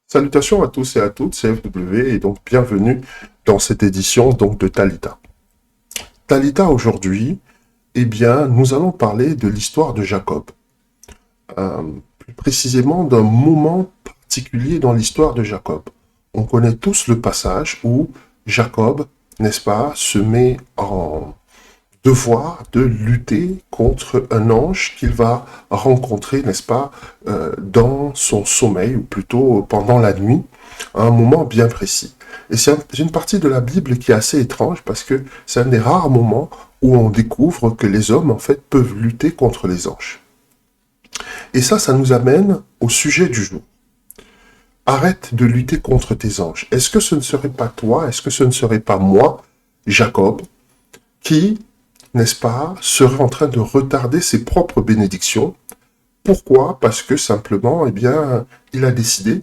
Salutations à tous et à toutes, c'est FW et donc bienvenue dans cette édition de Talita. Talita aujourd'hui, nous allons parler de l'histoire de Jacob. Plus précisément d'un moment particulier dans l'histoire de Jacob. On connaît tous le passage où Jacob, n'est-ce pas, se met en devoir de lutter contre un ange qu'il va rencontrer, n'est-ce pas, dans son sommeil, ou plutôt pendant la nuit, à un moment bien précis. Et c'est une partie de la Bible qui est assez étrange, parce que c'est un des rares moments où on découvre que les hommes, en fait, peuvent lutter contre les anges. Et ça nous amène au sujet du jour. Arrête de lutter contre tes anges. Est-ce que ce ne serait pas toi, est-ce que ce ne serait pas moi, Jacob, qui, n'est-ce pas, serait en train de retarder ses propres bénédictions? Pourquoi? Parce que simplement, il a décidé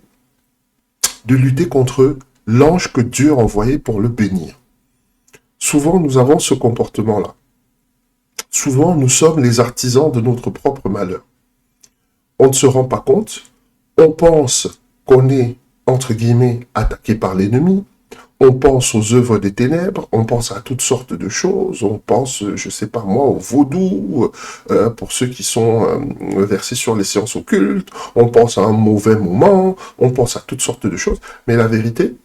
de lutter contre l'ange que Dieu a envoyé pour le bénir. Souvent, nous avons ce comportement-là. Souvent, nous sommes les artisans de notre propre malheur. On ne se rend pas compte, on pense qu'on est, entre guillemets, attaqué par l'ennemi, on pense aux œuvres des ténèbres, on pense à toutes sortes de choses, on pense, je sais pas moi, au vaudou, pour ceux qui sont versés sur les sciences occultes, on pense à un mauvais moment, on pense à toutes sortes de choses, mais la vérité,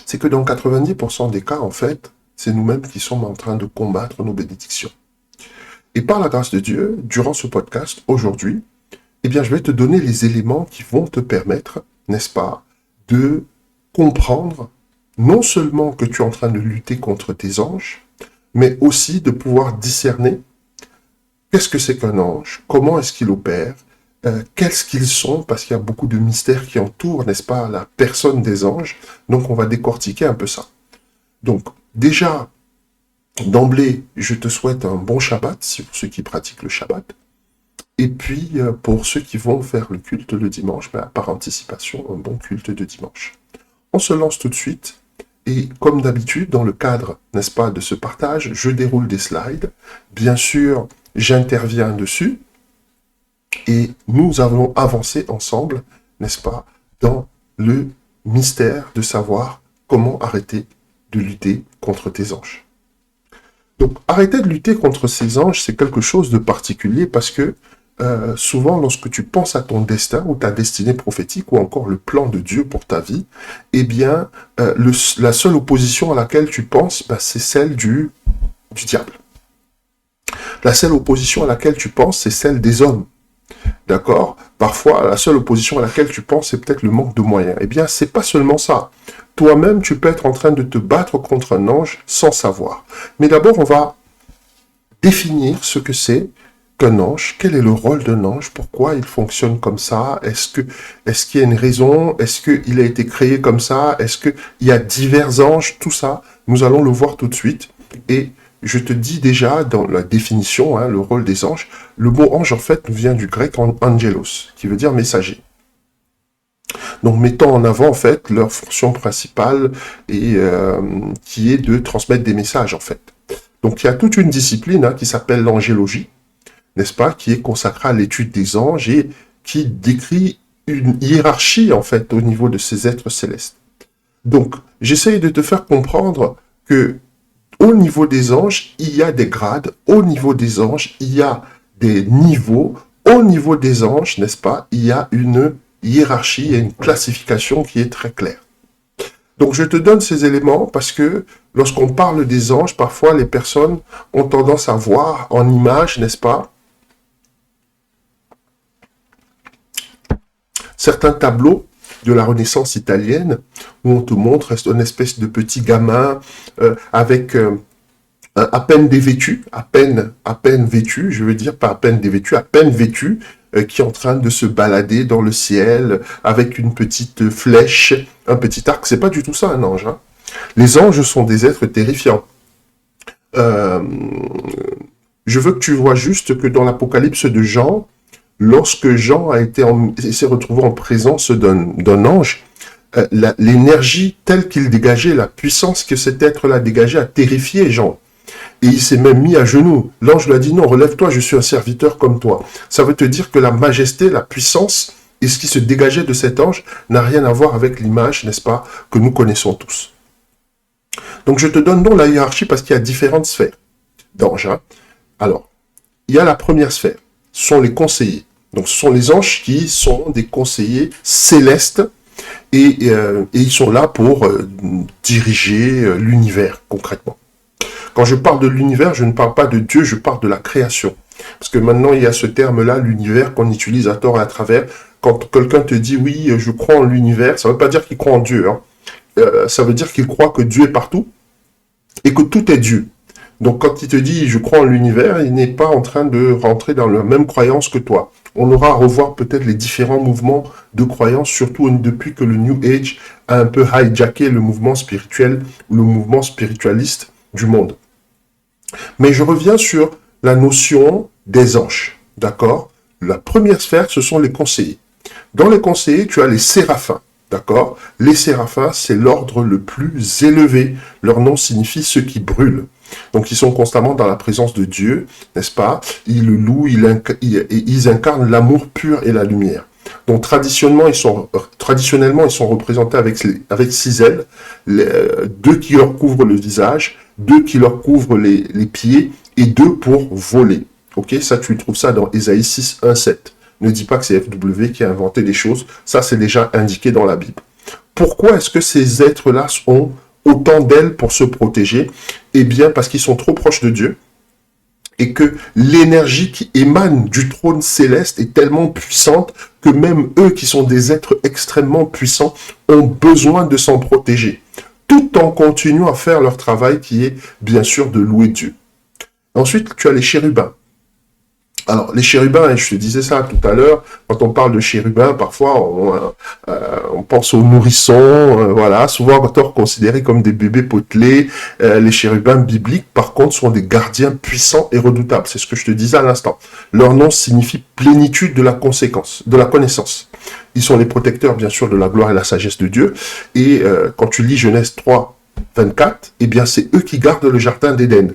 c'est que dans 90% des cas, en fait, c'est nous-mêmes qui sommes en train de combattre nos bénédictions. Et par la grâce de Dieu, durant ce podcast, aujourd'hui, je vais te donner les éléments qui vont te permettre, n'est-ce pas, de comprendre non seulement que tu es en train de lutter contre tes anges, mais aussi de pouvoir discerner qu'est-ce que c'est qu'un ange, comment est-ce qu'il opère, qu'est-ce qu'ils sont, parce qu'il y a beaucoup de mystères qui entourent, n'est-ce pas, la personne des anges. Donc on va décortiquer un peu ça. Donc déjà, d'emblée, je te souhaite un bon Shabbat, pour ceux qui pratiquent le Shabbat. Et puis, pour ceux qui vont faire le culte le dimanche, par anticipation, un bon culte de dimanche. On se lance tout de suite. Et comme d'habitude, dans le cadre, n'est-ce pas, de ce partage, je déroule des slides. Bien sûr, j'interviens dessus. Et nous allons avancer ensemble, n'est-ce pas, dans le mystère de savoir comment arrêter de lutter contre tes anges. Donc, arrêter de lutter contre ces anges, c'est quelque chose de particulier parce que souvent, lorsque tu penses à ton destin ou ta destinée prophétique ou encore le plan de Dieu pour ta vie, la seule opposition à laquelle tu penses, c'est celle du diable. La seule opposition à laquelle tu penses, c'est celle des hommes. D'accord? Parfois, la seule opposition à laquelle tu penses, c'est peut-être le manque de moyens. C'est pas seulement ça. Toi-même, tu peux être en train de te battre contre un ange sans savoir. Mais d'abord, on va définir ce que c'est qu'un ange, quel est le rôle d'un ange, pourquoi il fonctionne comme ça, est-ce qu'il y a une raison, est-ce qu'il a été créé comme ça, est-ce qu'il y a divers anges, tout ça, nous allons le voir tout de suite. Et je te dis déjà dans la définition, le rôle des anges, le mot ange en fait nous vient du grec angelos, qui veut dire messager. Donc mettons en avant en fait leur fonction principale et qui est de transmettre des messages en fait. Donc il y a toute une discipline qui s'appelle l'angélologie, n'est-ce pas, qui est consacrée à l'étude des anges et qui décrit une hiérarchie, en fait, au niveau de ces êtres célestes. Donc, j'essaye de te faire comprendre que au niveau des anges, il y a des grades, au niveau des anges, il y a des niveaux, au niveau des anges, n'est-ce pas, il y a une hiérarchie, il y a une classification qui est très claire. Donc, je te donne ces éléments parce que lorsqu'on parle des anges, parfois les personnes ont tendance à voir en image, n'est-ce pas, certains tableaux de la Renaissance italienne où on te montre une espèce de petit gamin avec à peine dévêtu, à peine vêtu, je veux dire pas à peine dévêtu, à peine vêtu, qui est en train de se balader dans le ciel avec une petite flèche, un petit arc. C'est pas du tout ça un ange. Les anges sont des êtres terrifiants. Je veux que tu vois juste que dans l'Apocalypse de Jean, lorsque Jean s'est retrouvé en présence d'un ange, l'énergie telle qu'il dégageait, la puissance que cet être-là dégageait a terrifié Jean. Et il s'est même mis à genoux. L'ange lui a dit, non, relève-toi, je suis un serviteur comme toi. Ça veut te dire que la majesté, la puissance Et ce qui se dégageait de cet ange n'a rien à voir avec l'image, n'est-ce pas, que nous connaissons tous. Donc je te donne donc la hiérarchie parce qu'il y a différentes sphères d'anges. Hein. Alors, il y a la première sphère, ce sont les conseillers. Donc ce sont les anges qui sont des conseillers célestes et ils sont là pour diriger l'univers concrètement. Quand je parle de l'univers, je ne parle pas de Dieu, je parle de la création. Parce que maintenant, il y a ce terme-là, l'univers, qu'on utilise à tort et à travers. Quand quelqu'un te dit, oui, je crois en l'univers, ça ne veut pas dire qu'il croit en Dieu. Hein. Ça veut dire qu'il croit que Dieu est partout et que tout est Dieu. Donc quand il te dit, je crois en l'univers, il n'est pas en train de rentrer dans la même croyance que toi. On aura à revoir peut-être les différents mouvements de croyance, surtout depuis que le New Age a un peu hijacké le mouvement spirituel ou le mouvement spiritualiste du monde. Mais je reviens sur la notion des anges, d'accord? La première sphère, ce sont les conseillers. Dans les conseillers, tu as les séraphins, d'accord? Les séraphins, c'est l'ordre le plus élevé. Leur nom signifie ceux qui brûlent. Donc, ils sont constamment dans la présence de Dieu, n'est-ce pas? Ils le louent, ils incarnent l'amour pur et la lumière. Donc, traditionnellement, ils sont représentés avec 6 ailes, 2 qui leur couvrent le visage, 2 qui leur couvrent les pieds et 2 pour voler. Ok, ça, tu trouves ça dans Ésaïe 6, 1, 7. Ne dis pas que c'est FW qui a inventé des choses. Ça, c'est déjà indiqué dans la Bible. Pourquoi est-ce que ces êtres-là ont autant d'ailes pour se protéger? Eh bien, parce qu'ils sont trop proches de Dieu et que l'énergie qui émane du trône céleste est tellement puissante que même eux, qui sont des êtres extrêmement puissants, ont besoin de s'en protéger, tout en continuant à faire leur travail qui est, bien sûr, de louer Dieu. Ensuite, tu as les chérubins. Alors, les chérubins, et je te disais ça tout à l'heure, quand on parle de chérubins, parfois, on pense aux nourrissons, voilà, souvent encore considérés comme des bébés potelés. Les chérubins bibliques, par contre, sont des gardiens puissants et redoutables. C'est ce que je te disais à l'instant. Leur nom signifie plénitude de la connaissance. Ils sont les protecteurs, bien sûr, de la gloire et la sagesse de Dieu. Et quand tu lis Genèse 3, 24, eh bien, c'est eux qui gardent le jardin d'Éden.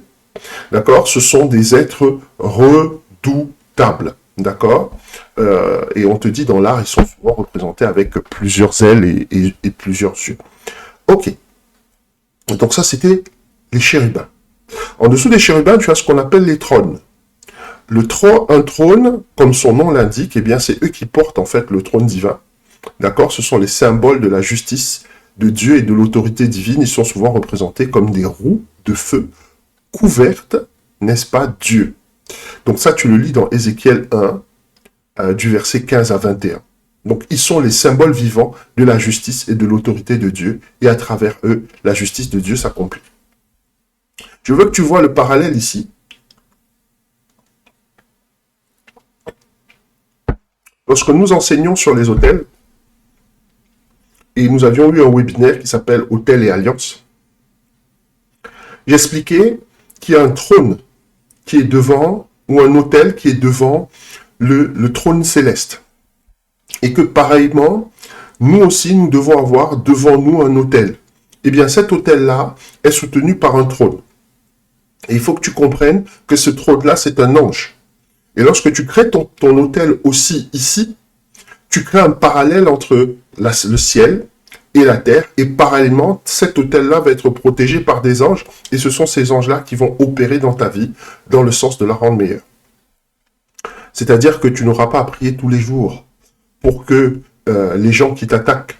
D'accord? Ce sont des êtres redoutables. D'accord? Et on te dit, dans l'art, ils sont souvent représentés avec plusieurs ailes et plusieurs yeux. Ok. Donc ça, c'était les chérubins. En dessous des chérubins, tu as ce qu'on appelle les trônes. Un trône, comme son nom l'indique, eh bien, c'est eux qui portent en fait le trône divin. D'accord? Ce sont les symboles de la justice de Dieu et de l'autorité divine. Ils sont souvent représentés comme des roues de feu couvertes, n'est-ce pas, Dieu. Donc ça, tu le lis dans Ézéchiel 1, du verset 15 à 21. Donc, ils sont les symboles vivants de la justice et de l'autorité de Dieu, et à travers eux, la justice de Dieu s'accomplit. Je veux que tu vois le parallèle ici. Lorsque nous enseignons sur les autels, et nous avions eu un webinaire qui s'appelle Autel et Alliance, j'expliquais qu'il y a un trône qui est devant, ou un autel qui est devant le trône céleste. Et que pareillement, nous aussi, nous devons avoir devant nous un autel. Eh bien, cet autel-là est soutenu par un trône. Et il faut que tu comprennes que ce trône-là, c'est un ange. Et lorsque tu crées ton autel aussi ici, tu crées un parallèle entre le ciel et la terre, et parallèlement, cet autel-là va être protégé par des anges, et ce sont ces anges-là qui vont opérer dans ta vie, dans le sens de la rendre meilleure. C'est-à-dire que tu n'auras pas à prier tous les jours pour que les gens qui t'attaquent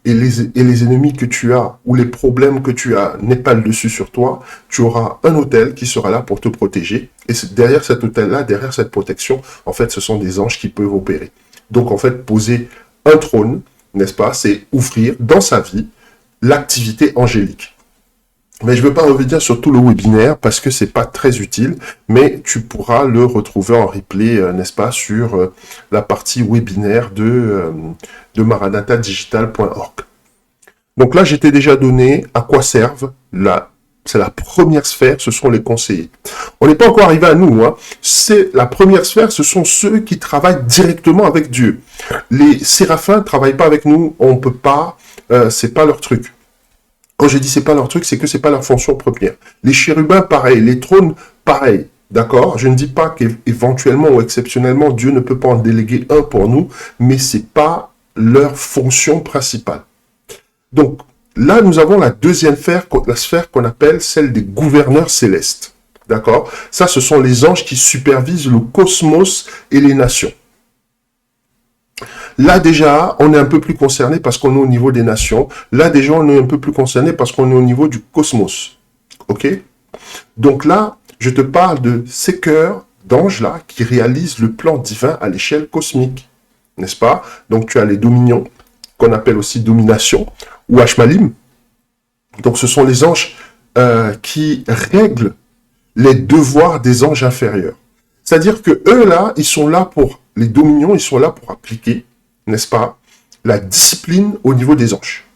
et les ennemis que tu as, ou les problèmes que tu as, n'aient pas le dessus sur toi. Tu auras un autel qui sera là pour te protéger, et derrière cet autel-là, derrière cette protection, en fait, ce sont des anges qui peuvent opérer. Donc, en fait, poser un trône, n'est-ce pas, c'est ouvrir dans sa vie l'activité angélique. Mais je ne veux pas revenir sur tout le webinaire parce que c'est pas très utile, mais tu pourras le retrouver en replay, n'est-ce pas, sur la partie webinaire de maranatadigital.org. Donc là, j'étais déjà donné à quoi servent c'est la première sphère, ce sont les conseillers. On n'est pas encore arrivé à nous, hein. C'est la première sphère, ce sont ceux qui travaillent directement avec Dieu. Les séraphins ne travaillent pas avec nous, on ne peut pas, c'est pas leur truc. Quand je dis c'est pas leur truc, c'est que c'est pas leur fonction première. Les chérubins, pareil. Les trônes, pareil. D'accord? Je ne dis pas qu'éventuellement ou exceptionnellement, Dieu ne peut pas en déléguer un pour nous, mais ce n'est pas leur fonction principale. Donc, là, nous avons la deuxième sphère qu'on appelle celle des gouverneurs célestes. D'accord? Ça, ce sont les anges qui supervisent le cosmos et les nations. Là, déjà, on est un peu plus concerné parce qu'on est au niveau des nations. Là, déjà, on est un peu plus concerné parce qu'on est au niveau du cosmos. OK? Donc là, je te parle de ces cœurs d'anges-là qui réalisent le plan divin à l'échelle cosmique. N'est-ce pas? Donc, tu as les dominions, qu'on appelle aussi domination, ou Ashmalim. Donc, ce sont les anges qui règlent les devoirs des anges inférieurs. C'est-à-dire que eux, là, ils sont là pour, les dominions, ils sont là pour appliquer, n'est-ce pas, la discipline au niveau des anges.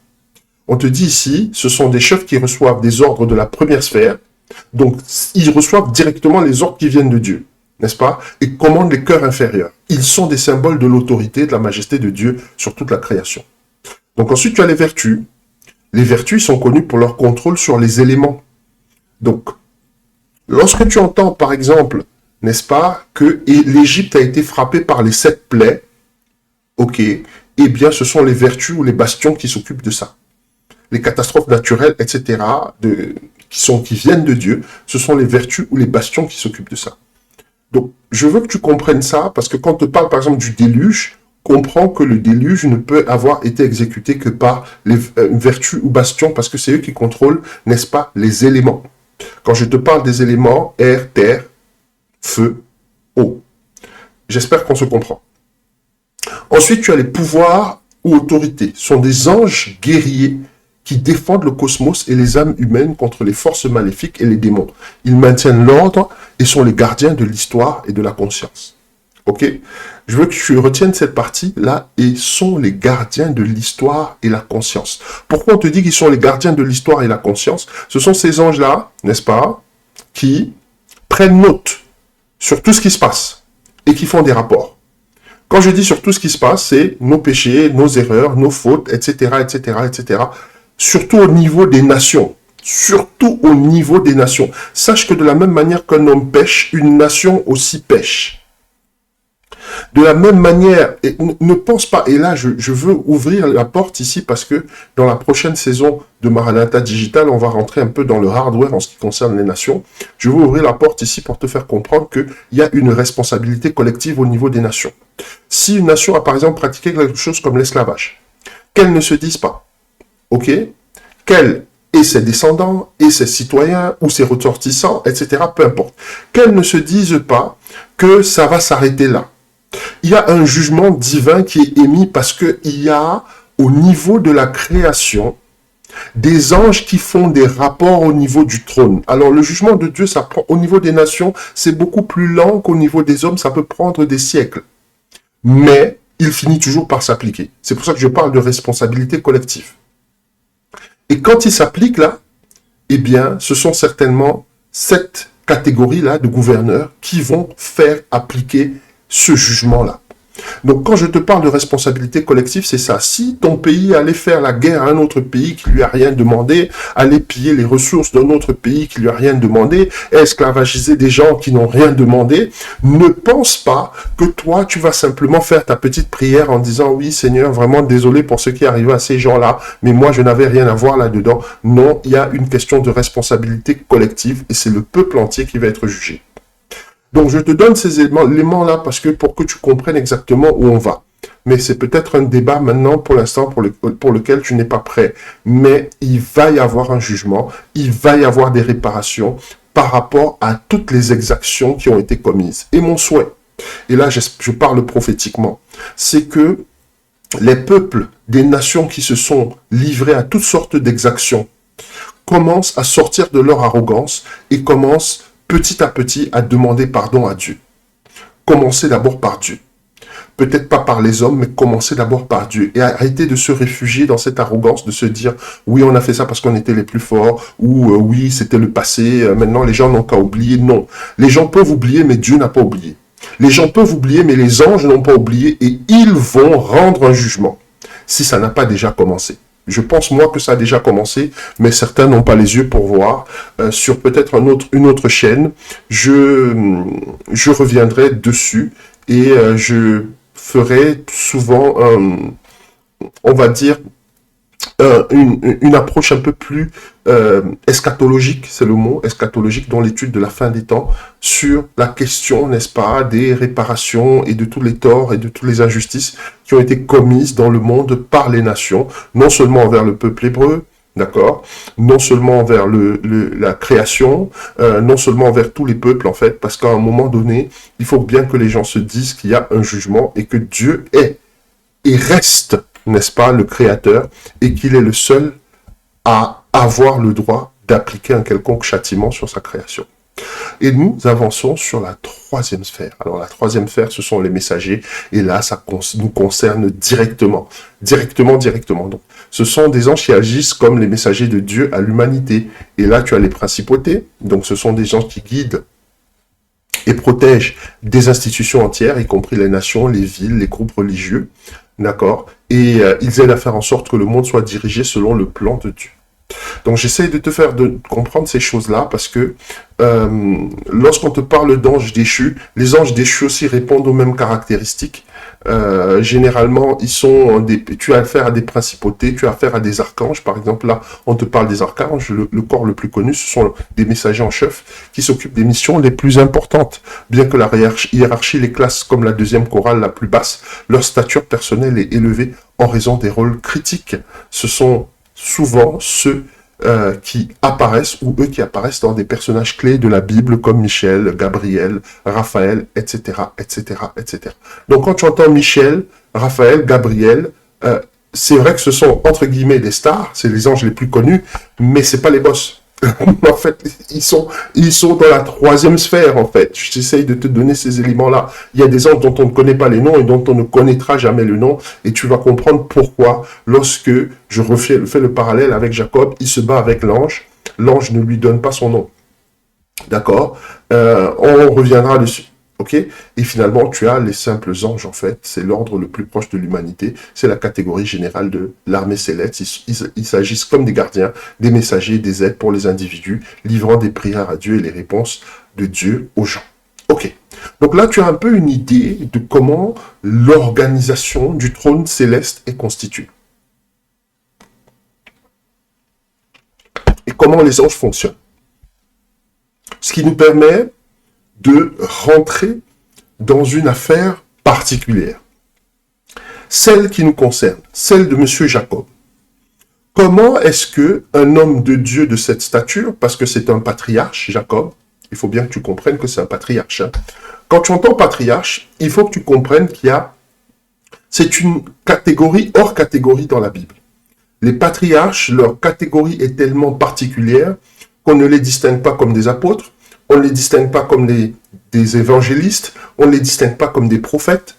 On te dit ici, ce sont des chefs qui reçoivent des ordres de la première sphère, donc ils reçoivent directement les ordres qui viennent de Dieu, n'est-ce pas, et commandent les cœurs inférieurs. Ils sont des symboles de l'autorité, de la majesté de Dieu sur toute la création. Donc ensuite, tu as les vertus. Les vertus sont connues pour leur contrôle sur les éléments. Donc, lorsque tu entends, par exemple, n'est-ce pas, que l'Égypte a été frappée par les 7 plaies, ok, eh bien, ce sont les vertus ou les bastions qui s'occupent de ça. Les catastrophes naturelles, etc., qui viennent de Dieu, ce sont les vertus ou les bastions qui s'occupent de ça. Donc, je veux que tu comprennes ça, parce que quand on te parle, par exemple, du déluge, comprends que le déluge ne peut avoir été exécuté que par les vertus ou bastions, parce que c'est eux qui contrôlent, n'est-ce pas, les éléments. Quand je te parle des éléments, air, terre, feu, eau. J'espère qu'on se comprend. Ensuite, tu as les pouvoirs ou autorités. Ce sont des anges guerriers qui défendent le cosmos et les âmes humaines contre les forces maléfiques et les démons. Ils maintiennent l'ordre et sont les gardiens de l'histoire et de la conscience. Ok? Je veux que tu retiennes cette partie-là, et sont les gardiens de l'histoire et la conscience. Pourquoi on te dit qu'ils sont les gardiens de l'histoire et la conscience? Ce sont ces anges-là, n'est-ce pas, qui prennent note sur tout ce qui se passe et qui font des rapports. Quand je dis sur tout ce qui se passe, c'est nos péchés, nos erreurs, nos fautes, etc., etc., etc. Surtout au niveau des nations. Surtout au niveau des nations. Sache que de la même manière qu'un homme pêche, une nation aussi pêche. De la même manière, et ne pense pas, et là je veux ouvrir la porte ici parce que dans la prochaine saison de Maranatha Digital, on va rentrer un peu dans le hardware en ce qui concerne les nations. Je veux ouvrir la porte ici pour te faire comprendre qu'il y a une responsabilité collective au niveau des nations. Si une nation a par exemple pratiqué quelque chose comme l'esclavage, qu'elle ne se dise pas, ok, qu'elle et ses descendants, et ses citoyens, ou ses ressortissants, etc., peu importe, qu'elle ne se dise pas que ça va s'arrêter là. Il y a un jugement divin qui est émis parce qu'il y a, au niveau de la création, des anges qui font des rapports au niveau du trône. Alors, le jugement de Dieu, ça prend, au niveau des nations, c'est beaucoup plus lent qu'au niveau des hommes, ça peut prendre des siècles. Mais, il finit toujours par s'appliquer. C'est pour ça que je parle de responsabilité collective. Et quand il s'applique là, eh bien, ce sont certainement cette catégorie-là de gouverneurs qui vont faire appliquer ce jugement-là. Donc, quand je te parle de responsabilité collective, c'est ça. Si ton pays allait faire la guerre à un autre pays qui lui a rien demandé, aller piller les ressources d'un autre pays qui lui a rien demandé, esclavagiser des gens qui n'ont rien demandé, ne pense pas que toi, tu vas simplement faire ta petite prière en disant « Oui, Seigneur, vraiment désolé pour ce qui est arrivé à ces gens-là, mais moi, je n'avais rien à voir là-dedans. » Non, il y a une question de responsabilité collective et c'est le peuple entier qui va être jugé. Donc, je te donne ces éléments-là parce que pour que tu comprennes exactement où on va. Mais c'est peut-être un débat maintenant, pour l'instant, pour lequel tu n'es pas prêt. Mais il va y avoir un jugement, il va y avoir des réparations par rapport à toutes les exactions qui ont été commises. Et mon souhait, et là je parle prophétiquement, c'est que les peuples des nations qui se sont livrés à toutes sortes d'exactions commencent à sortir de leur arrogance et commencent petit à petit à demander pardon à Dieu. Commencez d'abord par Dieu. Peut-être pas par les hommes, mais commencez d'abord par Dieu. Et arrêtez de se réfugier dans cette arrogance, de se dire « Oui, on a fait ça parce qu'on était les plus forts » ou « Oui, c'était le passé, maintenant les gens n'ont qu'à oublier ». Non, les gens peuvent oublier, mais Dieu n'a pas oublié. Les gens peuvent oublier, mais les anges n'ont pas oublié et ils vont rendre un jugement, si ça n'a pas déjà commencé. Je pense, moi, que ça a déjà commencé, mais certains n'ont pas les yeux pour voir. Sur peut-être une autre chaîne, je reviendrai dessus et je ferai souvent, on va dire, une approche un peu plus eschatologique, c'est le mot, eschatologique, dans l'étude de la fin des temps, sur la question, n'est-ce pas, des réparations et de tous les torts et de toutes les injustices qui ont été commises dans le monde par les nations, non seulement envers le peuple hébreu, d'accord, non seulement envers la création, non seulement envers tous les peuples, en fait, parce qu'à un moment donné, il faut bien que les gens se disent qu'il y a un jugement et que Dieu est et reste, n'est-ce pas, le Créateur, et qu'il est le seul à avoir le droit d'appliquer un quelconque châtiment sur sa création. Et nous avançons sur la troisième sphère. Alors la troisième sphère, ce sont les messagers, et là, ça nous concerne directement. Donc, ce sont des anges qui agissent comme les messagers de Dieu à l'humanité. Et là, tu as les principautés, donc ce sont des gens qui guident et protègent des institutions entières, y compris les nations, les villes, les groupes religieux. D'accord. Et ils aident à faire en sorte que le monde soit dirigé selon le plan de Dieu. Donc j'essaie de te faire comprendre ces choses-là parce que lorsqu'on te parle d'anges déchus, les anges déchus aussi répondent aux mêmes caractéristiques. Généralement, tu as affaire à des principautés, tu as affaire à des archanges. Par exemple, là, on te parle des archanges. Le corps le plus connu, ce sont des messagers en chef qui s'occupent des missions les plus importantes. Bien que la hiérarchie les classe comme la deuxième chorale la plus basse, leur stature personnelle est élevée en raison des rôles critiques. Ce sont souvent ceux qui apparaissent ou eux qui apparaissent dans des personnages clés de la Bible comme Michel, Gabriel, Raphaël, etc., etc., etc. Donc quand tu entends Michel, Raphaël, Gabriel, c'est vrai que ce sont entre guillemets des stars, c'est les anges les plus connus, mais c'est pas les boss. En fait, ils sont dans la troisième sphère, en fait. J'essaye de te donner ces éléments-là. Il y a des anges dont on ne connaît pas les noms et dont on ne connaîtra jamais le nom. Et tu vas comprendre pourquoi, lorsque je fais le parallèle avec Jacob, il se bat avec l'ange. L'ange ne lui donne pas son nom. D'accord. On reviendra dessus. Ok. Et finalement, tu as les simples anges, en fait. C'est l'ordre le plus proche de l'humanité. C'est la catégorie générale de l'armée céleste. Ils s'agissent comme des gardiens, des messagers, des aides pour les individus, livrant des prières à Dieu et les réponses de Dieu aux gens. Ok. Donc là, tu as un peu une idée de comment l'organisation du trône céleste est constituée. Et comment les anges fonctionnent. Ce qui nous permet de rentrer dans une affaire particulière. Celle qui nous concerne, celle de M. Jacob. Comment est-ce que un homme de Dieu de cette stature, parce que c'est un patriarche, Jacob, il faut bien que tu comprennes que c'est un patriarche. Hein. Quand tu entends patriarche, il faut que tu comprennes c'est une catégorie hors catégorie dans la Bible. Les patriarches, leur catégorie est tellement particulière qu'on ne les distingue pas comme des apôtres, on ne les distingue pas comme des évangélistes, on ne les distingue pas comme des prophètes,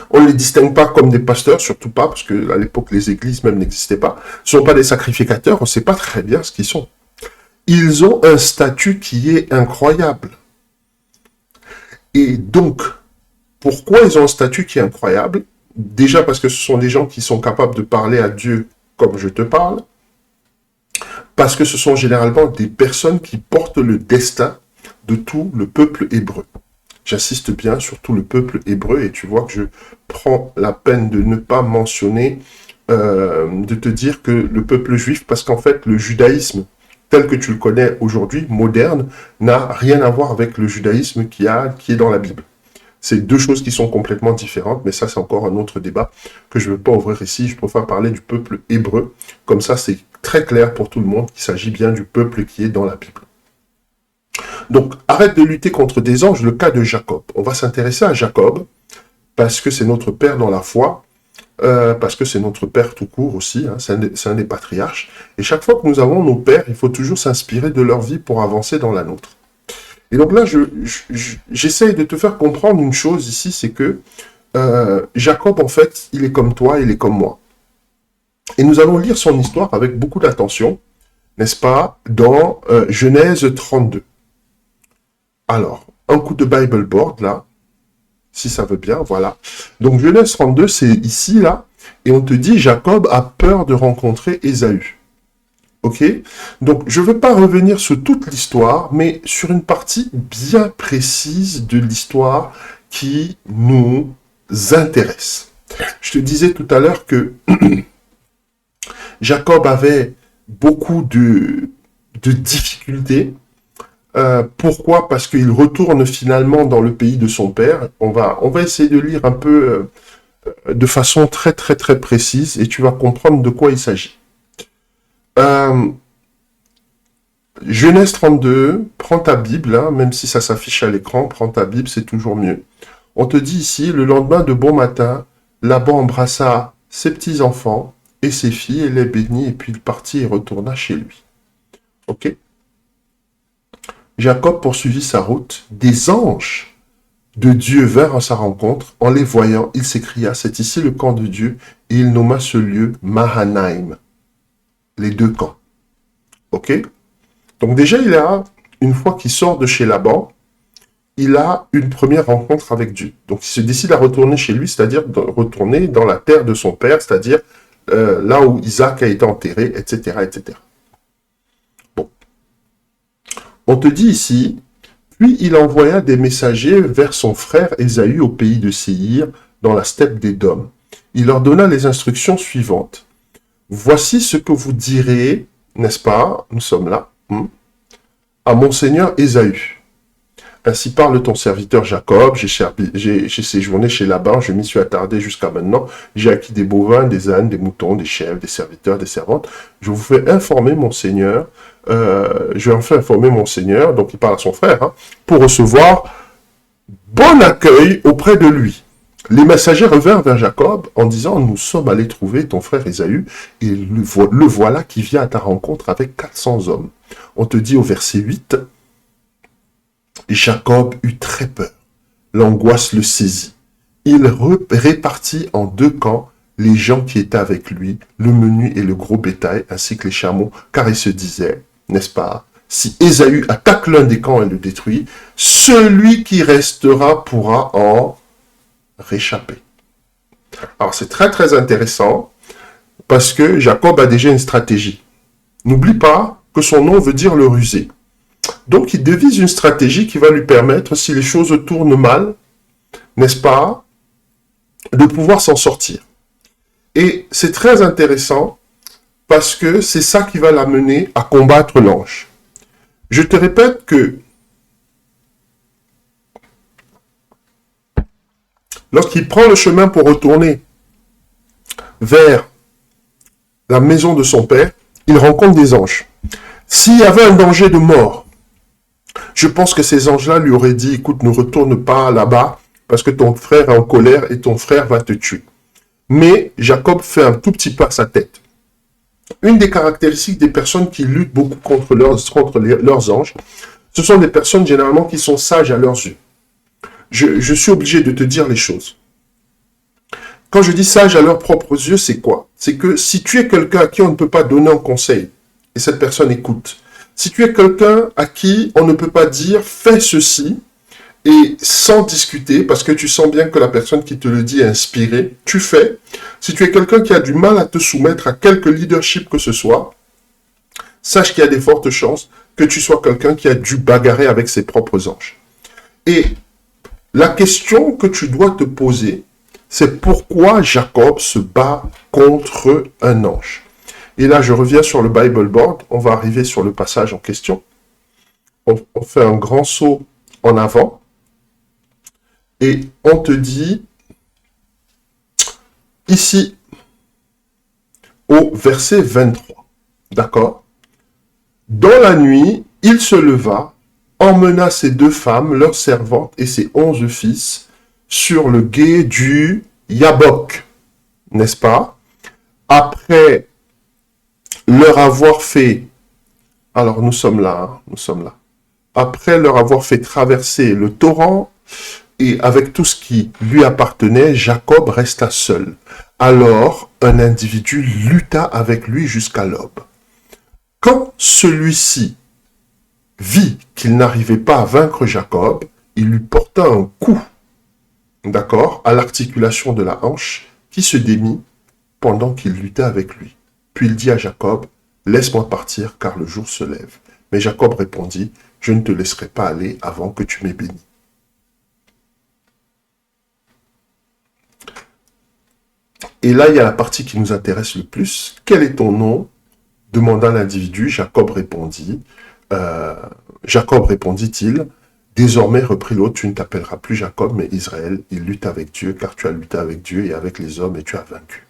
on ne les distingue pas comme des pasteurs, surtout pas, parce qu'à l'époque, les églises même n'existaient pas. Ce ne sont pas des sacrificateurs, on ne sait pas très bien ce qu'ils sont. Ils ont un statut qui est incroyable. Et donc, pourquoi ils ont un statut qui est incroyable? Déjà parce que ce sont des gens qui sont capables de parler à Dieu comme je te parle, parce que ce sont généralement des personnes qui portent le destin de tout le peuple hébreu. J'insiste bien sur tout le peuple hébreu, et tu vois que je prends la peine de ne pas mentionner, de te dire que le peuple juif, parce qu'en fait, le judaïsme, tel que tu le connais aujourd'hui, moderne, n'a rien à voir avec le judaïsme qui est dans la Bible. C'est deux choses qui sont complètement différentes, mais ça, c'est encore un autre débat que je ne veux pas ouvrir ici. Je préfère parler du peuple hébreu. Comme ça, c'est très clair pour tout le monde qu'il s'agit bien du peuple qui est dans la Bible. Donc, arrête de lutter contre des anges, le cas de Jacob. On va s'intéresser à Jacob, parce que c'est notre père dans la foi, parce que c'est notre père tout court aussi, hein, c'est un des patriarches. Et chaque fois que nous avons nos pères, il faut toujours s'inspirer de leur vie pour avancer dans la nôtre. Et donc là, j'essaye de te faire comprendre une chose ici, c'est que Jacob, en fait, il est comme toi, il est comme moi. Et nous allons lire son histoire avec beaucoup d'attention, n'est-ce pas, dans Genèse 32. Alors, un coup de Bible board, là. si ça veut bien, voilà. Donc Genèse 32, c'est ici, là, et on te dit, Jacob a peur de rencontrer Ésaü. Ok? Donc je ne veux pas revenir sur toute l'histoire, mais sur une partie bien précise de l'histoire qui nous intéresse. Je te disais tout à l'heure que Jacob avait beaucoup de difficultés. Pourquoi? Parce qu'il retourne finalement dans le pays de son père. On va essayer de lire un peu de façon très très très précise et tu vas comprendre de quoi il s'agit. Genèse 32, prends ta Bible, hein, même si ça s'affiche à l'écran, prends ta Bible, c'est toujours mieux. On te dit ici, le lendemain de bon matin, Laban embrassa ses petits-enfants et ses filles et les bénit, et puis il partit et retourna chez lui. Ok? Jacob poursuivit sa route. Des anges de Dieu vinrent à sa rencontre. En les voyant, il s'écria, c'est ici le camp de Dieu, et il nomma ce lieu Mahanaïm. Les deux camps. Ok? Donc déjà, il a, une fois qu'il sort de chez Laban, il a une première rencontre avec Dieu. Donc il se décide à retourner chez lui, c'est-à-dire retourner dans la terre de son père, c'est-à-dire là où Isaac a été enterré, etc., etc. Bon. On te dit ici, puis il envoya des messagers vers son frère Ésaü au pays de Séhir, dans la steppe d'Édom. Il leur donna les instructions suivantes. Voici ce que vous direz, n'est-ce pas, nous sommes là, à mon seigneur Ésaü. Ainsi parle ton serviteur Jacob, j'ai séjourné chez Laban, je m'y suis attardé jusqu'à maintenant, j'ai acquis des bovins, des ânes, des moutons, des chèvres, des serviteurs, des servantes. Je vous fais informer mon seigneur, je vais enfin informer mon seigneur, donc il parle à son frère, hein, pour recevoir bon accueil auprès de lui. Les messagers revinrent vers Jacob en disant, nous sommes allés trouver ton frère Ésaü, et le voilà qui vient à ta rencontre avec 400 hommes. On te dit au verset 8, Jacob eut très peur. L'angoisse le saisit. Il répartit en deux camps les gens qui étaient avec lui, le menu et le gros bétail, ainsi que les chameaux, car il se disait, n'est-ce pas, si Ésaü attaque l'un des camps et le détruit, celui qui restera pourra en réchapper. Alors c'est très très intéressant, parce que Jacob a déjà une stratégie. N'oublie pas que son nom veut dire le rusé. Donc, il devise une stratégie qui va lui permettre, si les choses tournent mal, n'est-ce pas, de pouvoir s'en sortir. Et c'est très intéressant parce que c'est ça qui va l'amener à combattre l'ange. Je te répète que lorsqu'il prend le chemin pour retourner vers la maison de son père, il rencontre des anges. S'il y avait un danger de mort, je pense que ces anges-là lui auraient dit, écoute, ne retourne pas là-bas parce que ton frère est en colère et ton frère va te tuer. Mais Jacob fait un tout petit pas à sa tête. Une des caractéristiques des personnes qui luttent beaucoup contre leurs anges, ce sont des personnes généralement qui sont sages à leurs yeux. Je suis obligé de te dire les choses. Quand je dis sage à leurs propres yeux, c'est quoi? C'est que si tu es quelqu'un à qui on ne peut pas donner un conseil, et cette personne écoute, si tu es quelqu'un à qui on ne peut pas dire « fais ceci » et sans discuter, parce que tu sens bien que la personne qui te le dit est inspirée, tu fais. Si tu es quelqu'un qui a du mal à te soumettre à quelque leadership que ce soit, sache qu'il y a des fortes chances que tu sois quelqu'un qui a dû bagarrer avec ses propres anges. Et la question que tu dois te poser, c'est pourquoi Jacob se bat contre un ange. Et là, je reviens sur le Bible Board. On va arriver sur le passage en question. On fait un grand saut en avant. Et on te dit, ici, au verset 23, d'accord? Dans la nuit, il se leva, emmena ses 2 femmes, leurs servantes et ses 11 fils, sur le gué du Yabok, n'est-ce pas? Après leur avoir fait, alors nous sommes là, hein, nous sommes là. Après leur avoir fait traverser le torrent, et avec tout ce qui lui appartenait, Jacob resta seul. Alors, un individu lutta avec lui jusqu'à l'aube. Quand celui-ci vit qu'il n'arrivait pas à vaincre Jacob, il lui porta un coup d'accord, à l'articulation de la hanche, qui se démit pendant qu'il luttait avec lui. Puis il dit à Jacob, « Laisse-moi partir, car le jour se lève. » Mais Jacob répondit, « Je ne te laisserai pas aller avant que tu m'aies béni. » Et là, il y a la partie qui nous intéresse le plus. « Quel est ton nom ?» demanda l'individu. Jacob répondit-il, « Désormais, reprit l'autre, tu ne t'appelleras plus Jacob, mais Israël. Il lutte avec Dieu, car tu as lutté avec Dieu et avec les hommes, et tu as vaincu. »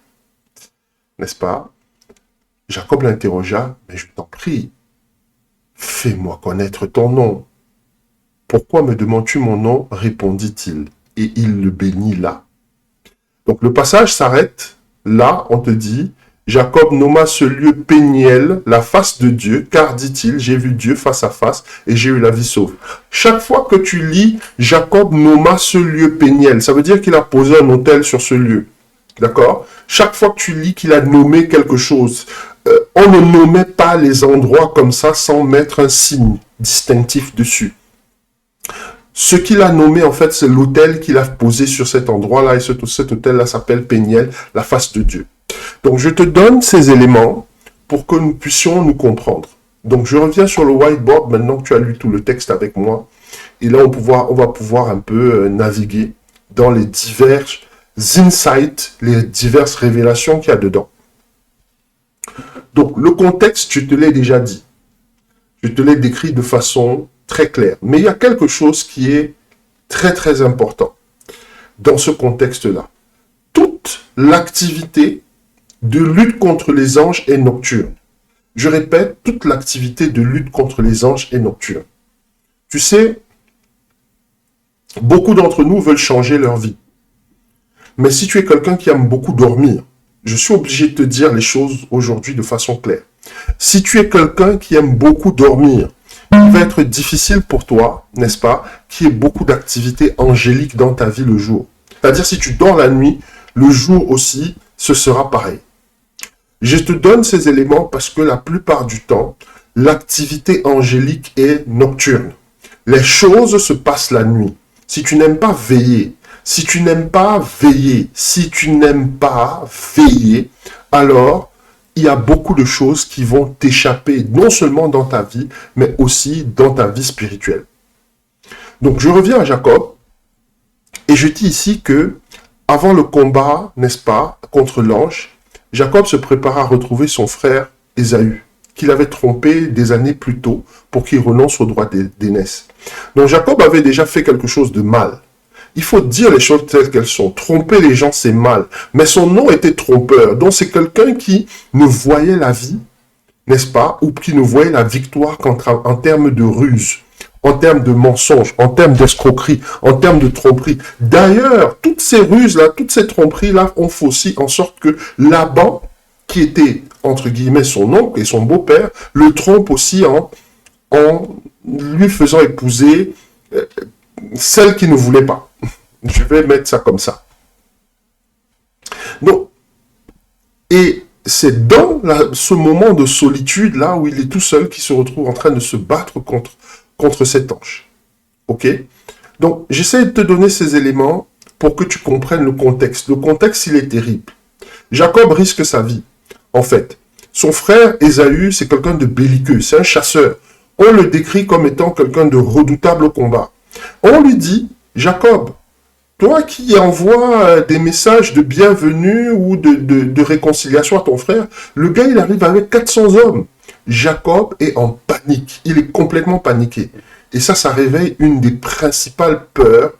N'est-ce pas? Jacob l'interrogea, « Mais je t'en prie, fais-moi connaître ton nom. »« Pourquoi me demandes-tu mon nom ?» répondit-il, et il le bénit là. Donc le passage s'arrête, là on te dit, Jacob nomma ce lieu Péniel, la face de Dieu, car dit-il, j'ai vu Dieu face à face et j'ai eu la vie sauve. Chaque fois que tu lis, Jacob nomma ce lieu Péniel, ça veut dire qu'il a posé un autel sur ce lieu. D'accord? Chaque fois que tu lis qu'il a nommé quelque chose, on ne nommait pas les endroits comme ça sans mettre un signe distinctif dessus. Ce qu'il a nommé, en fait, c'est l'autel qu'il a posé sur cet endroit-là, et cet autel-là s'appelle Péniel, la face de Dieu. Donc, je te donne ces éléments pour que nous puissions nous comprendre. Donc, je reviens sur le whiteboard, maintenant que tu as lu tout le texte avec moi, et là, on va pouvoir un peu naviguer dans les divers insights, les diverses révélations qu'il y a dedans. Donc, le contexte, je te l'ai déjà dit. Je te l'ai décrit de façon très claire. Mais il y a quelque chose qui est très, très important dans ce contexte-là. Toute l'activité de lutte contre les anges est nocturne. Je répète, toute l'activité de lutte contre les anges est nocturne. Tu sais, beaucoup d'entre nous veulent changer leur vie. Mais si tu es quelqu'un qui aime beaucoup dormir, je suis obligé de te dire les choses aujourd'hui de façon claire. Si tu es quelqu'un qui aime beaucoup dormir, il va être difficile pour toi, n'est-ce pas, qu'il y ait beaucoup d'activités angéliques dans ta vie le jour. C'est-à-dire, si tu dors la nuit, le jour aussi, ce sera pareil. Je te donne ces éléments parce que la plupart du temps, l'activité angélique est nocturne. Les choses se passent la nuit. Si tu n'aimes pas veiller, si tu n'aimes pas veiller, alors il y a beaucoup de choses qui vont t'échapper, non seulement dans ta vie, mais aussi dans ta vie spirituelle. Donc, je reviens à Jacob, et je dis ici que, avant le combat, n'est-ce pas, contre l'ange, Jacob se prépara à retrouver son frère Ésaü, qu'il avait trompé des années plus tôt pour qu'il renonce au droit d'aînesse. Donc, Jacob avait déjà fait quelque chose de mal. Il faut dire les choses telles qu'elles sont. Tromper les gens, c'est mal. Mais son nom était trompeur. Donc, c'est quelqu'un qui ne voyait la vie, n'est-ce pas, ou qui ne voyait la victoire qu'en termes de ruse, en termes de mensonges, en termes d'escroquerie, en termes de tromperie. D'ailleurs, toutes ces ruses-là, toutes ces tromperies-là ont fait aussi en sorte que Laban, qui était, entre guillemets, son oncle et son beau-père, le trompe aussi en lui faisant épouser celle qu'il ne voulait pas. Je vais mettre ça comme ça. Donc, et c'est dans ce moment de solitude, là où il est tout seul, qu'il se retrouve en train de se battre contre cet ange. Ok? Donc, j'essaie de te donner ces éléments pour que tu comprennes le contexte. Le contexte, il est terrible. Jacob risque sa vie, en fait. Son frère, Ésaü, c'est quelqu'un de belliqueux, c'est un chasseur. On le décrit comme étant quelqu'un de redoutable au combat. On lui dit, Jacob, toi qui envoies des messages de bienvenue ou de réconciliation à ton frère, le gars, il arrive avec 400 hommes. Jacob est en panique. Il est complètement paniqué. Et ça réveille une des principales peurs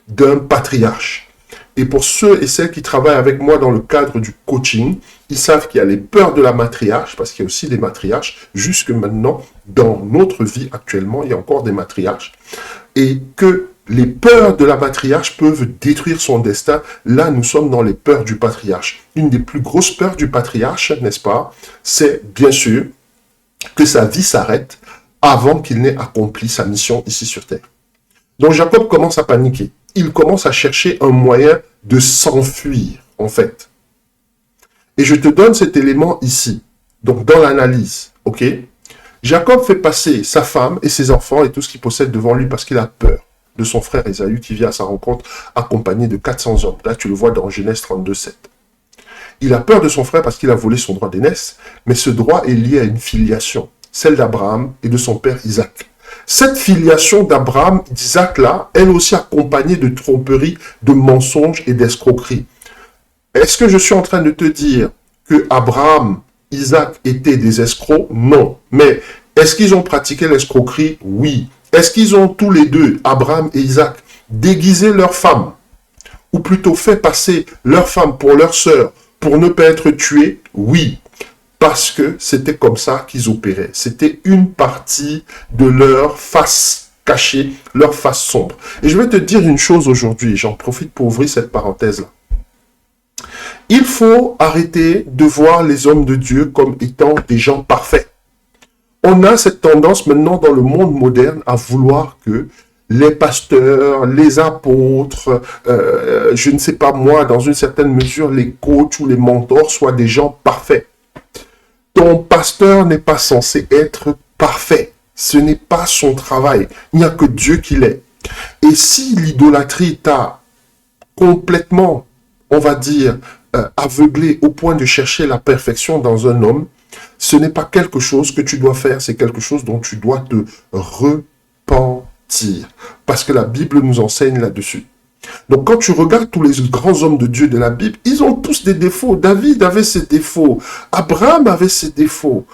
d'un patriarche. Et pour ceux et celles qui travaillent avec moi dans le cadre du coaching, ils savent qu'il y a les peurs de la matriarche, parce qu'il y a aussi des matriarches. Jusque maintenant, dans notre vie actuellement, il y a encore des matriarches. Et que les peurs de la matriarche peuvent détruire son destin. Là, nous sommes dans les peurs du patriarche. Une des plus grosses peurs du patriarche, n'est-ce pas, c'est bien sûr que sa vie s'arrête avant qu'il n'ait accompli sa mission ici sur terre. Donc Jacob commence à paniquer. Il commence à chercher un moyen de s'enfuir, en fait. Et je te donne cet élément ici, donc dans l'analyse, ok? Jacob fait passer sa femme et ses enfants et tout ce qu'il possède devant lui parce qu'il a peur. de son frère Ésaü qui vient à sa rencontre accompagné de 400 hommes. Là, tu le vois dans Genèse 32, 7. Il a peur de son frère parce qu'il a volé son droit d'aînesse, mais ce droit est lié à une filiation, celle d'Abraham et de son père Isaac. Cette filiation d'Abraham, d'Isaac-là, elle aussi accompagnée de tromperies, de mensonges et d'escroqueries. Est-ce que je suis en train de te dire que Abraham, Isaac étaient des escrocs? Non. Mais est-ce qu'ils ont pratiqué l'escroquerie? Oui. Est-ce qu'ils ont tous les deux, Abraham et Isaac, déguisé leurs femmes, ou plutôt fait passer leurs femmes pour leurs sœurs, pour ne pas être tués? Oui. Parce que c'était comme ça qu'ils opéraient. C'était une partie de leur face cachée, leur face sombre. Et je vais te dire une chose aujourd'hui, j'en profite pour ouvrir cette parenthèse-là. Il faut arrêter de voir les hommes de Dieu comme étant des gens parfaits. On a cette tendance maintenant dans le monde moderne à vouloir que les pasteurs, les apôtres, je ne sais pas moi, dans une certaine mesure, les coachs ou les mentors soient des gens parfaits. Ton pasteur n'est pas censé être parfait. Ce n'est pas son travail. Il n'y a que Dieu qui l'est. Et si l'idolâtrie t'a complètement, on va dire, aveuglé au point de chercher la perfection dans un homme, ce n'est pas quelque chose que tu dois faire, c'est quelque chose dont tu dois te repentir. Parce que la Bible nous enseigne là-dessus. Donc quand tu regardes tous les grands hommes de Dieu de la Bible, ils ont tous des défauts. David avait ses défauts, Abraham avait ses défauts,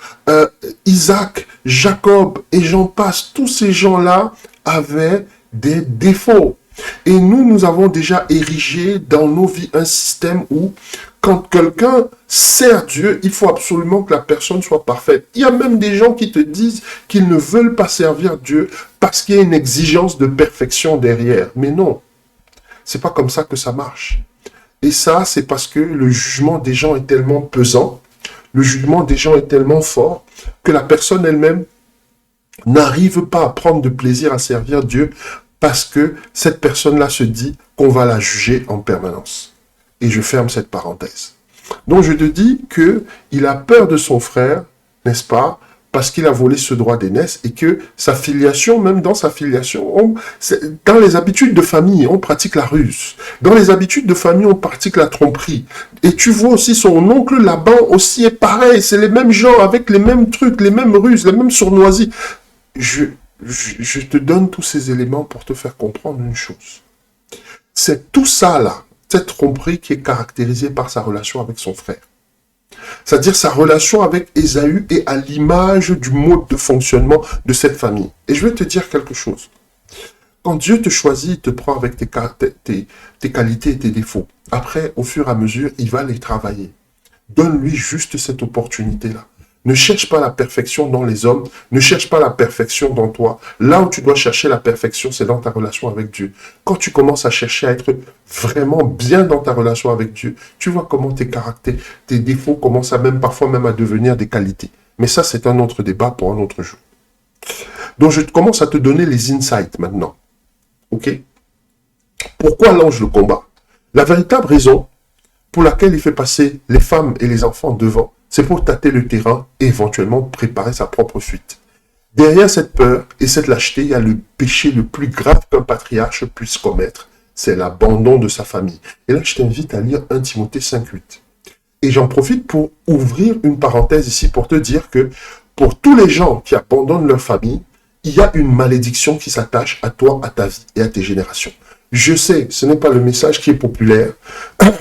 Isaac, Jacob et j'en passe, tous ces gens-là avaient des défauts. Et nous avons déjà érigé dans nos vies un système où quand quelqu'un sert Dieu, il faut absolument que la personne soit parfaite. Il y a même des gens qui te disent qu'ils ne veulent pas servir Dieu parce qu'il y a une exigence de perfection derrière. Mais non. C'est pas comme ça que ça marche. Et ça, c'est parce que le jugement des gens est tellement pesant, le jugement des gens est tellement fort, que la personne elle-même n'arrive pas à prendre de plaisir à servir Dieu parce que cette personne-là se dit qu'on va la juger en permanence. Et je ferme cette parenthèse. Donc je te dis qu'il a peur de son frère, n'est-ce pas, parce qu'il a volé ce droit d'aînesse et que sa filiation, même dans sa filiation, dans les habitudes de famille, on pratique la ruse. Dans les habitudes de famille, on pratique la tromperie. Et tu vois aussi son oncle Laban aussi est pareil. C'est les mêmes gens avec les mêmes trucs, les mêmes ruses, les mêmes sournoisies. Je te donne tous ces éléments pour te faire comprendre une chose. C'est tout ça là, cette tromperie qui est caractérisée par sa relation avec son frère. C'est-à-dire sa relation avec Ésaü est à l'image du mode de fonctionnement de cette famille. Et je vais te dire quelque chose. Quand Dieu te choisit, il te prend avec tes qualités et tes défauts. Après, au fur et à mesure, il va les travailler. Donne-lui juste cette opportunité-là. Ne cherche pas la perfection dans les hommes, ne cherche pas la perfection dans toi. Là où tu dois chercher la perfection, c'est dans ta relation avec Dieu. Quand tu commences à chercher à être vraiment bien dans ta relation avec Dieu, tu vois comment tes caractères, tes défauts commencent à même parfois même à devenir des qualités. Mais ça, c'est un autre débat pour un autre jour. Donc, je commence à te donner les insights maintenant. Ok? Pourquoi l'ange le combat? La véritable raison pour laquelle il fait passer les femmes et les enfants devant, c'est pour tâter le terrain et éventuellement préparer sa propre fuite. Derrière cette peur et cette lâcheté, il y a le péché le plus grave qu'un patriarche puisse commettre, c'est l'abandon de sa famille. Et là, je t'invite à lire 1 Timothée 5,8. Et j'en profite pour ouvrir une parenthèse ici pour te dire que pour tous les gens qui abandonnent leur famille, il y a une malédiction qui s'attache à toi, à ta vie et à tes générations. Je sais, ce n'est pas le message qui est populaire,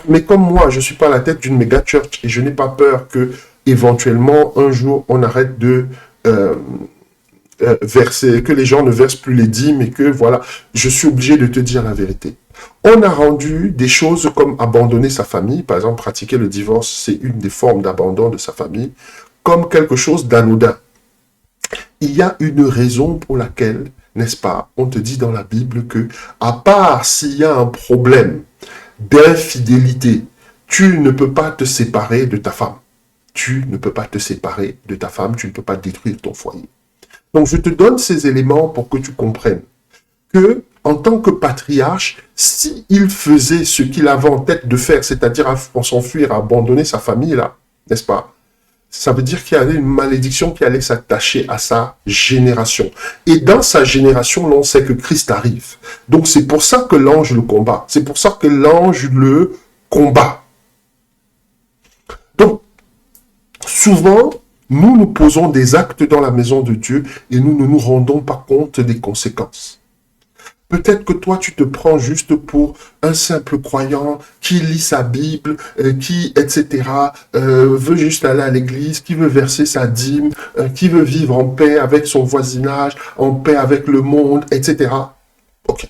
mais comme moi, je ne suis pas à la tête d'une méga church et je n'ai pas peur que, éventuellement, un jour, on arrête de verser, que les gens ne versent plus les dîmes et que, voilà, je suis obligé de te dire la vérité. On a rendu des choses comme abandonner sa famille, par exemple, pratiquer le divorce, c'est une des formes d'abandon de sa famille, comme quelque chose d'anodin. Il y a une raison pour laquelle, n'est-ce pas, on te dit dans la Bible que, à part s'il y a un problème d'infidélité, tu ne peux pas te séparer de ta femme. Tu ne peux pas te séparer de ta femme, tu ne peux pas détruire ton foyer. Donc je te donne ces éléments pour que tu comprennes que, en tant que patriarche, s'il faisait ce qu'il avait en tête de faire, c'est-à-dire s'enfuir, abandonner sa famille, là, n'est-ce pas, Ça veut dire qu'il y avait une malédiction qui allait s'attacher à sa génération. Et dans sa génération, l'on sait que Christ arrive. Donc c'est pour ça que l'ange le combat. C'est pour ça que l'ange le combat. Donc, souvent, nous posons des actes dans la maison de Dieu et nous ne nous rendons pas compte des conséquences. Peut-être que toi, tu te prends juste pour un simple croyant qui lit sa Bible, qui, etc., veut juste aller à l'église, qui veut verser sa dîme, qui veut vivre en paix avec son voisinage, en paix avec le monde, etc. Ok.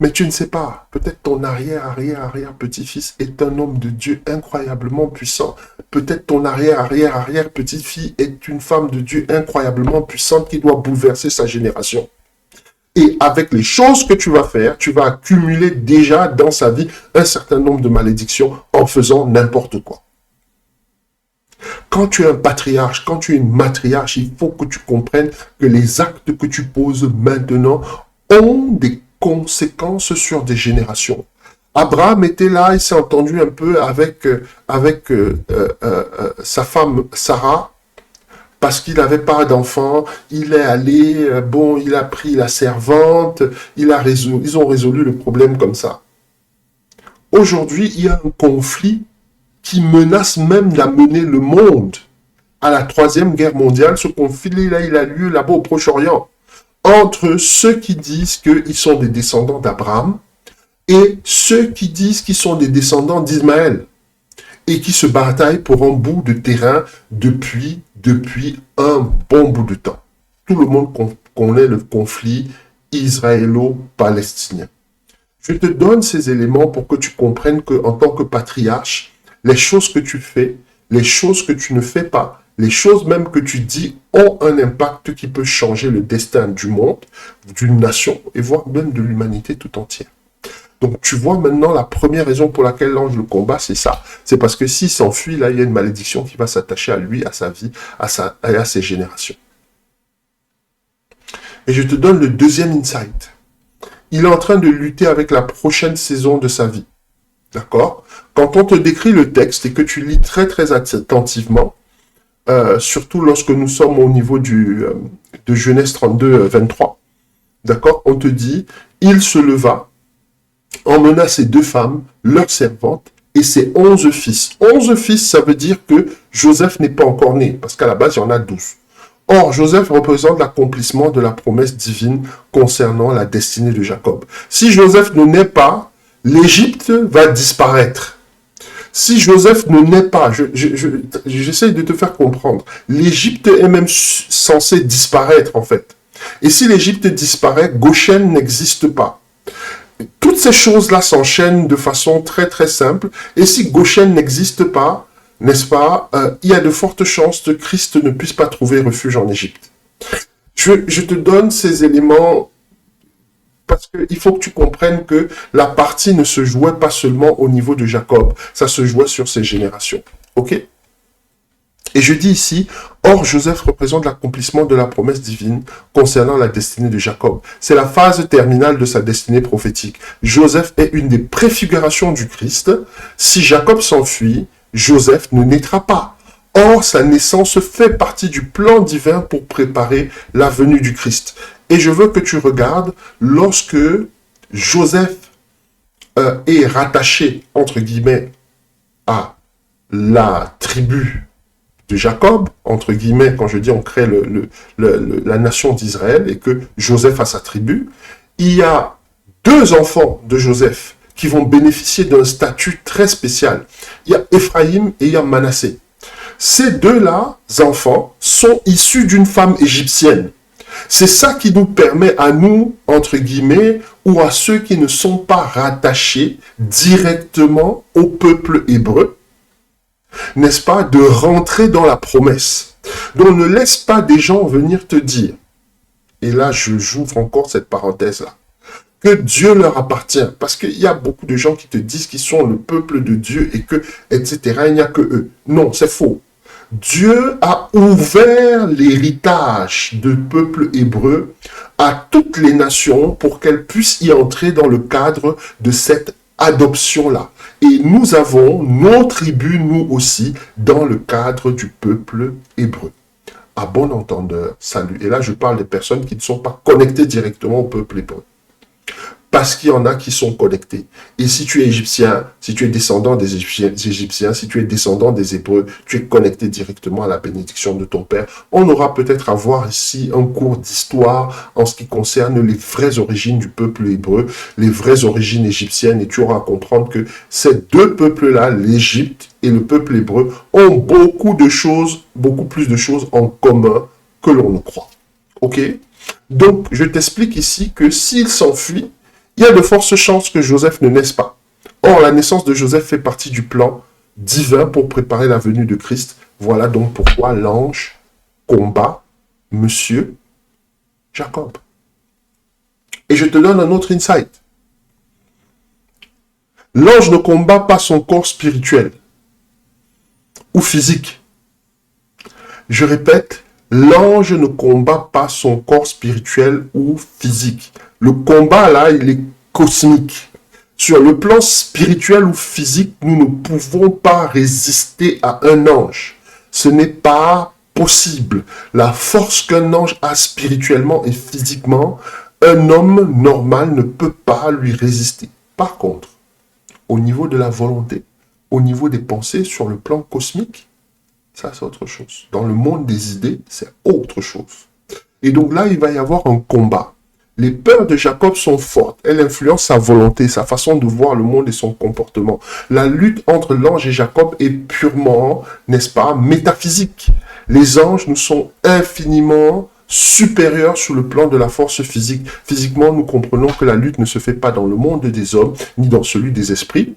Mais tu ne sais pas, peut-être ton arrière-petit-fils est un homme de Dieu incroyablement puissant. Peut-être ton arrière-petit-fille est une femme de Dieu incroyablement puissante qui doit bouleverser sa génération. Et avec les choses que tu vas faire, tu vas accumuler déjà dans sa vie un certain nombre de malédictions en faisant n'importe quoi. Quand tu es un patriarche, quand tu es une matriarche, il faut que tu comprennes que les actes que tu poses maintenant ont des conséquences sur des générations. Abraham était là, il s'est entendu un peu avec sa femme Sarah, parce qu'il n'avait pas d'enfant, il est allé, il a pris la servante, ils ont résolu le problème comme ça. Aujourd'hui, il y a un conflit qui menace même d'amener le monde à la Troisième Guerre mondiale. Ce conflit-là, il a lieu là-bas au Proche-Orient, entre ceux qui disent qu'ils sont des descendants d'Abraham et ceux qui disent qu'ils sont des descendants d'Ismaël et qui se bataillent pour un bout de terrain depuis un bon bout de temps. Tout le monde connaît le conflit israélo-palestinien. Je te donne ces éléments pour que tu comprennes qu'en tant que patriarche, les choses que tu fais, les choses que tu ne fais pas, les choses même que tu dis ont un impact qui peut changer le destin du monde, d'une nation, et voire même de l'humanité tout entière. Donc tu vois maintenant la première raison pour laquelle l'ange le combat, c'est ça. C'est parce que s'il s'enfuit, là, il y a une malédiction qui va s'attacher à lui, à sa vie, à ses générations. Et je te donne le deuxième insight. Il est en train de lutter avec la prochaine saison de sa vie. D'accord? Quand on te décrit le texte et que tu lis très très attentivement, surtout lorsque nous sommes au niveau de Genèse 32, 23, d'accord? On te dit, il se leva, emmena ses 2 femmes, leurs servantes, et ses 11 fils. 11 fils, ça veut dire que Joseph n'est pas encore né, parce qu'à la base, il y en a 12. Or, Joseph représente l'accomplissement de la promesse divine concernant la destinée de Jacob. Si Joseph ne naît pas, l'Égypte va disparaître. Si Joseph ne naît pas, j'essaye de te faire comprendre, l'Égypte est même censée disparaître en fait. Et si l'Égypte disparaît, Goshen n'existe pas. Toutes ces choses-là s'enchaînent de façon très très simple. Et si Goshen n'existe pas, n'est-ce pas, il y a de fortes chances que Christ ne puisse pas trouver refuge en Égypte. Je te donne ces éléments parce qu'il faut que tu comprennes que la partie ne se jouait pas seulement au niveau de Jacob, ça se jouait sur ses générations. Ok? Et je dis ici, or Joseph représente l'accomplissement de la promesse divine concernant la destinée de Jacob. C'est la phase terminale de sa destinée prophétique. Joseph est une des préfigurations du Christ. Si Jacob s'enfuit, Joseph ne naîtra pas. Or, sa naissance fait partie du plan divin pour préparer la venue du Christ. Et je veux que tu regardes, lorsque Joseph est rattaché, entre guillemets, à la tribu de Jacob, entre guillemets, quand je dis on crée la nation d'Israël et que Joseph a sa tribu, il y a 2 enfants de Joseph qui vont bénéficier d'un statut très spécial. Il y a Éphraïm et il y a Manassé. Ces 2-là, enfants, sont issus d'une femme égyptienne. C'est ça qui nous permet à nous, entre guillemets, ou à ceux qui ne sont pas rattachés directement au peuple hébreu, n'est-ce pas, de rentrer dans la promesse. Donc ne laisse pas des gens venir te dire, et là j'ouvre encore cette parenthèse-là, que Dieu leur appartient, parce qu'il y a beaucoup de gens qui te disent qu'ils sont le peuple de Dieu et que, etc., il n'y a que eux. Non, c'est faux. Dieu a ouvert l'héritage du peuple hébreu à toutes les nations pour qu'elles puissent y entrer dans le cadre de cette adoption-là. Et nous avons nos tribus, nous aussi, dans le cadre du peuple hébreu. À bon entendeur, salut. Et là, je parle des personnes qui ne sont pas connectées directement au peuple hébreu. Parce qu'il y en a qui sont connectés. Et si tu es égyptien, si tu es descendant des Égyptiens, si tu es descendant des Hébreux, tu es connecté directement à la bénédiction de ton Père. On aura peut-être à voir ici un cours d'histoire en ce qui concerne les vraies origines du peuple hébreu, les vraies origines égyptiennes, et tu auras à comprendre que ces deux peuples-là, l'Égypte et le peuple hébreu, ont beaucoup plus de choses en commun que l'on ne croit. Ok? Donc, je t'explique ici que s'il s'enfuit, il y a de fortes chances que Joseph ne naisse pas. Or, la naissance de Joseph fait partie du plan divin pour préparer la venue de Christ. Voilà donc pourquoi l'ange combat Monsieur Jacob. Et je te donne un autre insight. L'ange ne combat pas son corps spirituel ou physique. Je répète, l'ange ne combat pas son corps spirituel ou physique. Le combat, là, il est cosmique. Sur le plan spirituel ou physique, nous ne pouvons pas résister à un ange. Ce n'est pas possible. La force qu'un ange a spirituellement et physiquement, un homme normal ne peut pas lui résister. Par contre, au niveau de la volonté, au niveau des pensées, sur le plan cosmique, ça c'est autre chose. Dans le monde des idées, c'est autre chose. Et donc là, il va y avoir un combat. Les peurs de Jacob sont fortes. Elles influencent sa volonté, sa façon de voir le monde et son comportement. La lutte entre l'ange et Jacob est purement, n'est-ce pas, métaphysique. Les anges nous sont infiniment supérieurs sur le plan de la force physique. Physiquement, nous comprenons que la lutte ne se fait pas dans le monde des hommes, ni dans celui des esprits,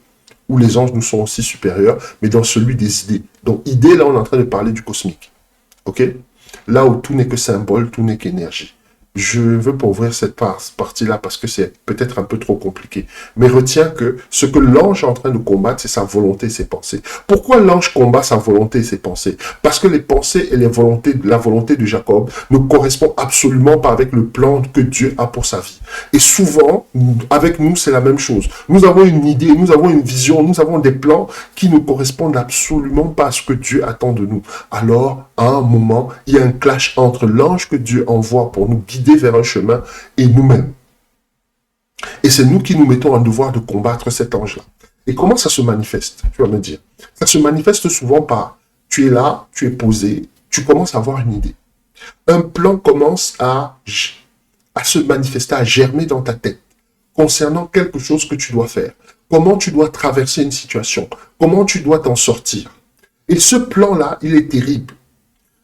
où les anges nous sont aussi supérieurs, mais dans celui des idées. Donc, idée, là, on est en train de parler du cosmique. OK? Là où tout n'est que symbole, tout n'est qu'énergie. Je veux pas ouvrir cette partie-là parce que c'est peut-être un peu trop compliqué. Mais retiens que ce que l'ange est en train de combattre, c'est sa volonté et ses pensées. Pourquoi l'ange combat sa volonté et ses pensées? Parce que les pensées et la volonté de Jacob ne correspondent absolument pas avec le plan que Dieu a pour sa vie. Et souvent, avec nous, c'est la même chose. Nous avons une idée, nous avons une vision, nous avons des plans qui ne correspondent absolument pas à ce que Dieu attend de nous. Alors, à un moment, il y a un clash entre l'ange que Dieu envoie pour nous guider vers un chemin et nous-mêmes. Et c'est nous qui nous mettons en devoir de combattre cet ange-là. Et comment ça se manifeste? Tu vas me dire. Ça se manifeste souvent par, tu es là, tu es posé, tu commences à avoir une idée. Un plan commence à se manifester, à germer dans ta tête, concernant quelque chose que tu dois faire. Comment tu dois traverser une situation, comment tu dois t'en sortir. Et ce plan-là, il est terrible.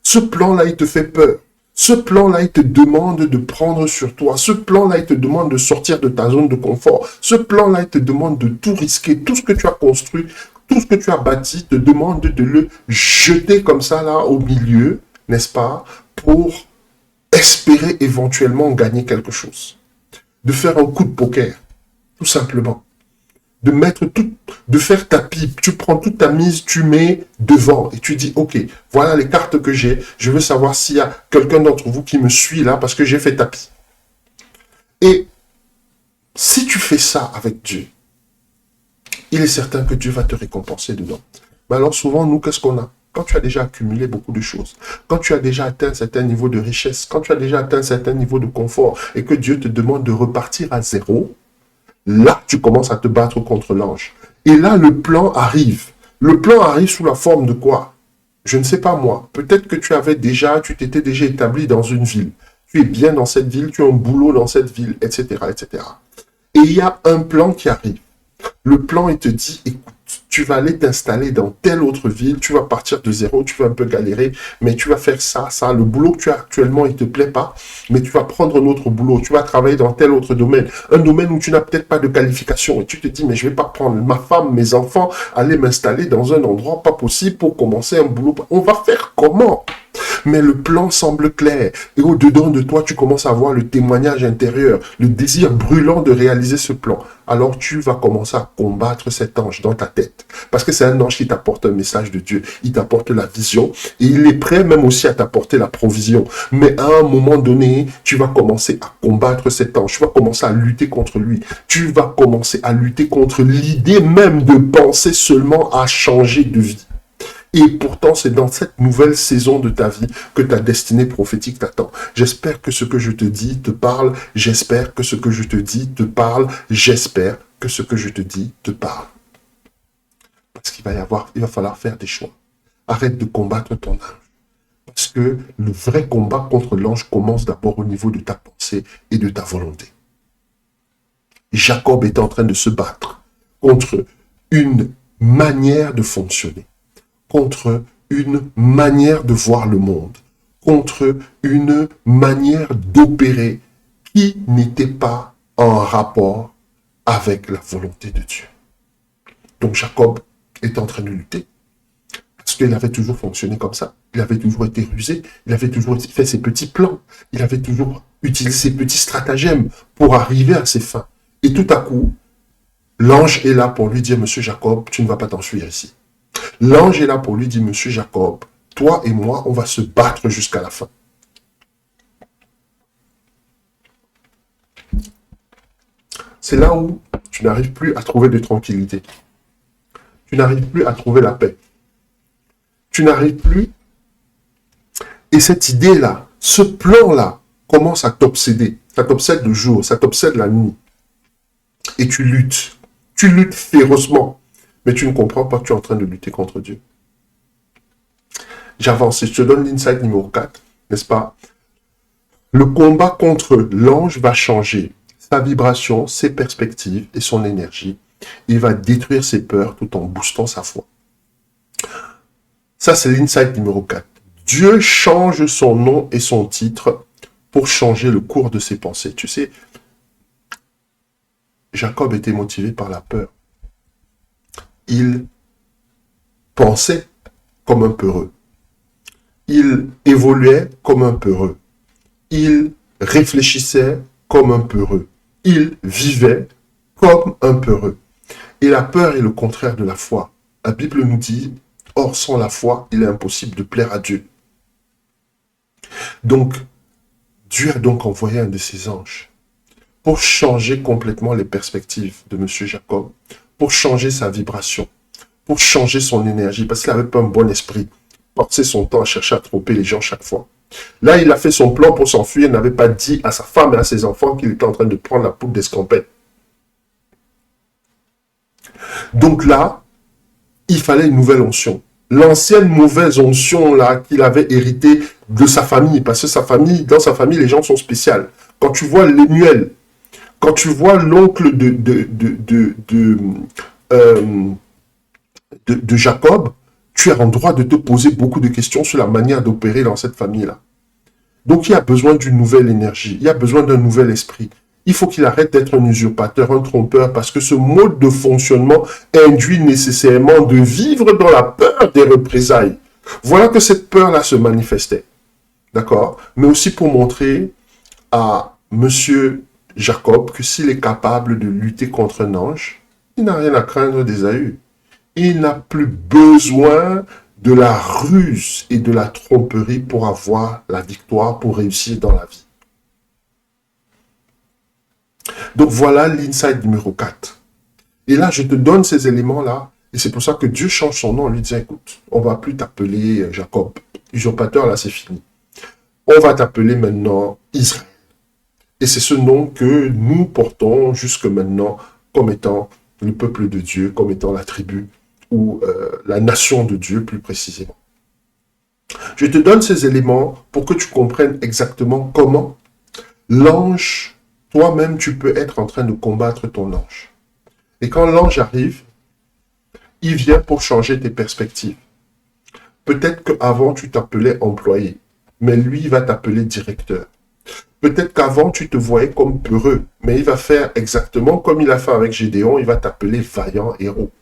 Ce plan-là, il te fait peur. Ce plan-là, il te demande de prendre sur toi. Ce plan-là, il te demande de sortir de ta zone de confort. Ce plan-là, il te demande de tout risquer. Tout ce que tu as construit, tout ce que tu as bâti, te demande de le jeter comme ça, là, au milieu, n'est-ce pas, pour espérer éventuellement gagner quelque chose. De faire un coup de poker, tout simplement. De faire ta pipe, tu prends toute ta mise, tu mets devant et tu dis, ok, voilà les cartes que j'ai, je veux savoir s'il y a quelqu'un d'entre vous qui me suit là parce que j'ai fait tapis. Et si tu fais ça avec Dieu, il est certain que Dieu va te récompenser dedans. Mais alors souvent, nous, qu'est-ce qu'on a? Quand tu as déjà accumulé beaucoup de choses, quand tu as déjà atteint un certain niveau de richesse, quand tu as déjà atteint un certain niveau de confort et que Dieu te demande de repartir à zéro, là, tu commences à te battre contre l'ange. Et là, le plan arrive. Le plan arrive sous la forme de quoi? Je ne sais pas moi. Peut-être que tu t'étais déjà établi dans une ville. Tu es bien dans cette ville, tu as un boulot dans cette ville, etc., etc. Et il y a un plan qui arrive. Le plan, il te dit, écoute, tu vas aller t'installer dans telle autre ville, tu vas partir de zéro, tu vas un peu galérer, mais tu vas faire ça, ça. Le boulot que tu as actuellement, il ne te plaît pas, mais tu vas prendre un autre boulot, tu vas travailler dans tel autre domaine, un domaine où tu n'as peut-être pas de qualification, et tu te dis, mais je ne vais pas prendre ma femme, mes enfants, aller m'installer dans un endroit pas possible pour commencer un boulot. On va faire comment? Mais le plan semble clair. Et au-dedans de toi, tu commences à avoir le témoignage intérieur, le désir brûlant de réaliser ce plan. Alors tu vas commencer à combattre cet ange dans ta tête. Parce que c'est un ange qui t'apporte un message de Dieu. Il t'apporte la vision. Et il est prêt même aussi à t'apporter la provision. Mais à un moment donné, tu vas commencer à combattre cet ange. Tu vas commencer à lutter contre lui. Tu vas commencer à lutter contre l'idée même de penser seulement à changer de vie. Et pourtant, c'est dans cette nouvelle saison de ta vie que ta destinée prophétique t'attend. J'espère que ce que je te dis te parle. J'espère que ce que je te dis te parle. J'espère que ce que je te dis te parle. Parce qu'il va falloir faire des choix. Arrête de combattre ton âme. Parce que le vrai combat contre l'ange commence d'abord au niveau de ta pensée et de ta volonté. Jacob est en train de se battre contre une manière de fonctionner, contre une manière de voir le monde, contre une manière d'opérer qui n'était pas en rapport avec la volonté de Dieu. Donc Jacob est en train de lutter, parce qu'il avait toujours fonctionné comme ça. Il avait toujours été rusé, il avait toujours fait ses petits plans, il avait toujours utilisé ses petits stratagèmes pour arriver à ses fins. Et tout à coup, l'ange est là pour lui dire, Monsieur Jacob, tu ne vas pas t'enfuir ici. L'ange est là pour lui dire, Monsieur Jacob, toi et moi, on va se battre jusqu'à la fin. C'est là où tu n'arrives plus à trouver de tranquillité. Tu n'arrives plus à trouver la paix. Tu n'arrives plus. Et cette idée-là, ce plan-là, commence à t'obséder. Ça t'obsède le jour, ça t'obsède la nuit. Et tu luttes. Tu luttes férocement. Mais tu ne comprends pas que tu es en train de lutter contre Dieu. J'avance et je te donne l'insight numéro 4, n'est-ce pas? Le combat contre l'ange va changer sa vibration, ses perspectives et son énergie. Il va détruire ses peurs tout en boostant sa foi. Ça, c'est l'insight numéro 4. Dieu change son nom et son titre pour changer le cours de ses pensées. Tu sais, Jacob était motivé par la peur. Il pensait comme un peureux. Il évoluait comme un peureux. Il réfléchissait comme un peureux. Il vivait comme un peureux. Et la peur est le contraire de la foi. La Bible nous dit, or sans la foi, il est impossible de plaire à Dieu. Donc, Dieu a donc envoyé un de ses anges pour changer complètement les perspectives de M. Jacob, pour changer sa vibration, pour changer son énergie, parce qu'il n'avait pas un bon esprit. Passer son temps à chercher à tromper les gens chaque fois. Là, il a fait son plan pour s'enfuir, il n'avait pas dit à sa femme et à ses enfants qu'il était en train de prendre la poudre d'escampette. Donc là, il fallait une nouvelle onction. L'ancienne mauvaise onction là qu'il avait héritée de sa famille, parce que dans sa famille, les gens sont spéciaux. Quand tu vois Lémuel, quand tu vois l'oncle de Jacob, tu es en droit de te poser beaucoup de questions sur la manière d'opérer dans cette famille-là. Donc, il y a besoin d'une nouvelle énergie, il y a besoin d'un nouvel esprit. Il faut qu'il arrête d'être un usurpateur, un trompeur, parce que ce mode de fonctionnement induit nécessairement de vivre dans la peur des représailles. Voilà que cette peur-là se manifestait. D'accord? Mais aussi pour montrer à Monsieur Jacob que s'il est capable de lutter contre un ange, il n'a rien à craindre d'Ésaü. Il n'a plus besoin de la ruse et de la tromperie pour avoir la victoire, pour réussir dans la vie. Donc voilà l'insight numéro 4. Et là, je te donne ces éléments-là, et c'est pour ça que Dieu change son nom en lui disant, écoute, on ne va plus t'appeler Jacob. Usurpateur, là, c'est fini. On va t'appeler maintenant Israël. Et c'est ce nom que nous portons jusque maintenant comme étant le peuple de Dieu, comme étant la tribu ou la nation de Dieu plus précisément. Je te donne ces éléments pour que tu comprennes exactement comment l'ange, toi-même, tu peux être en train de combattre ton ange. Et quand l'ange arrive, il vient pour changer tes perspectives. Peut-être qu'avant, tu t'appelais employé, mais lui, il va t'appeler directeur. Peut-être qu'avant, tu te voyais comme peureux, mais il va faire exactement comme il a fait avec Gédéon, il va t'appeler vaillant héros.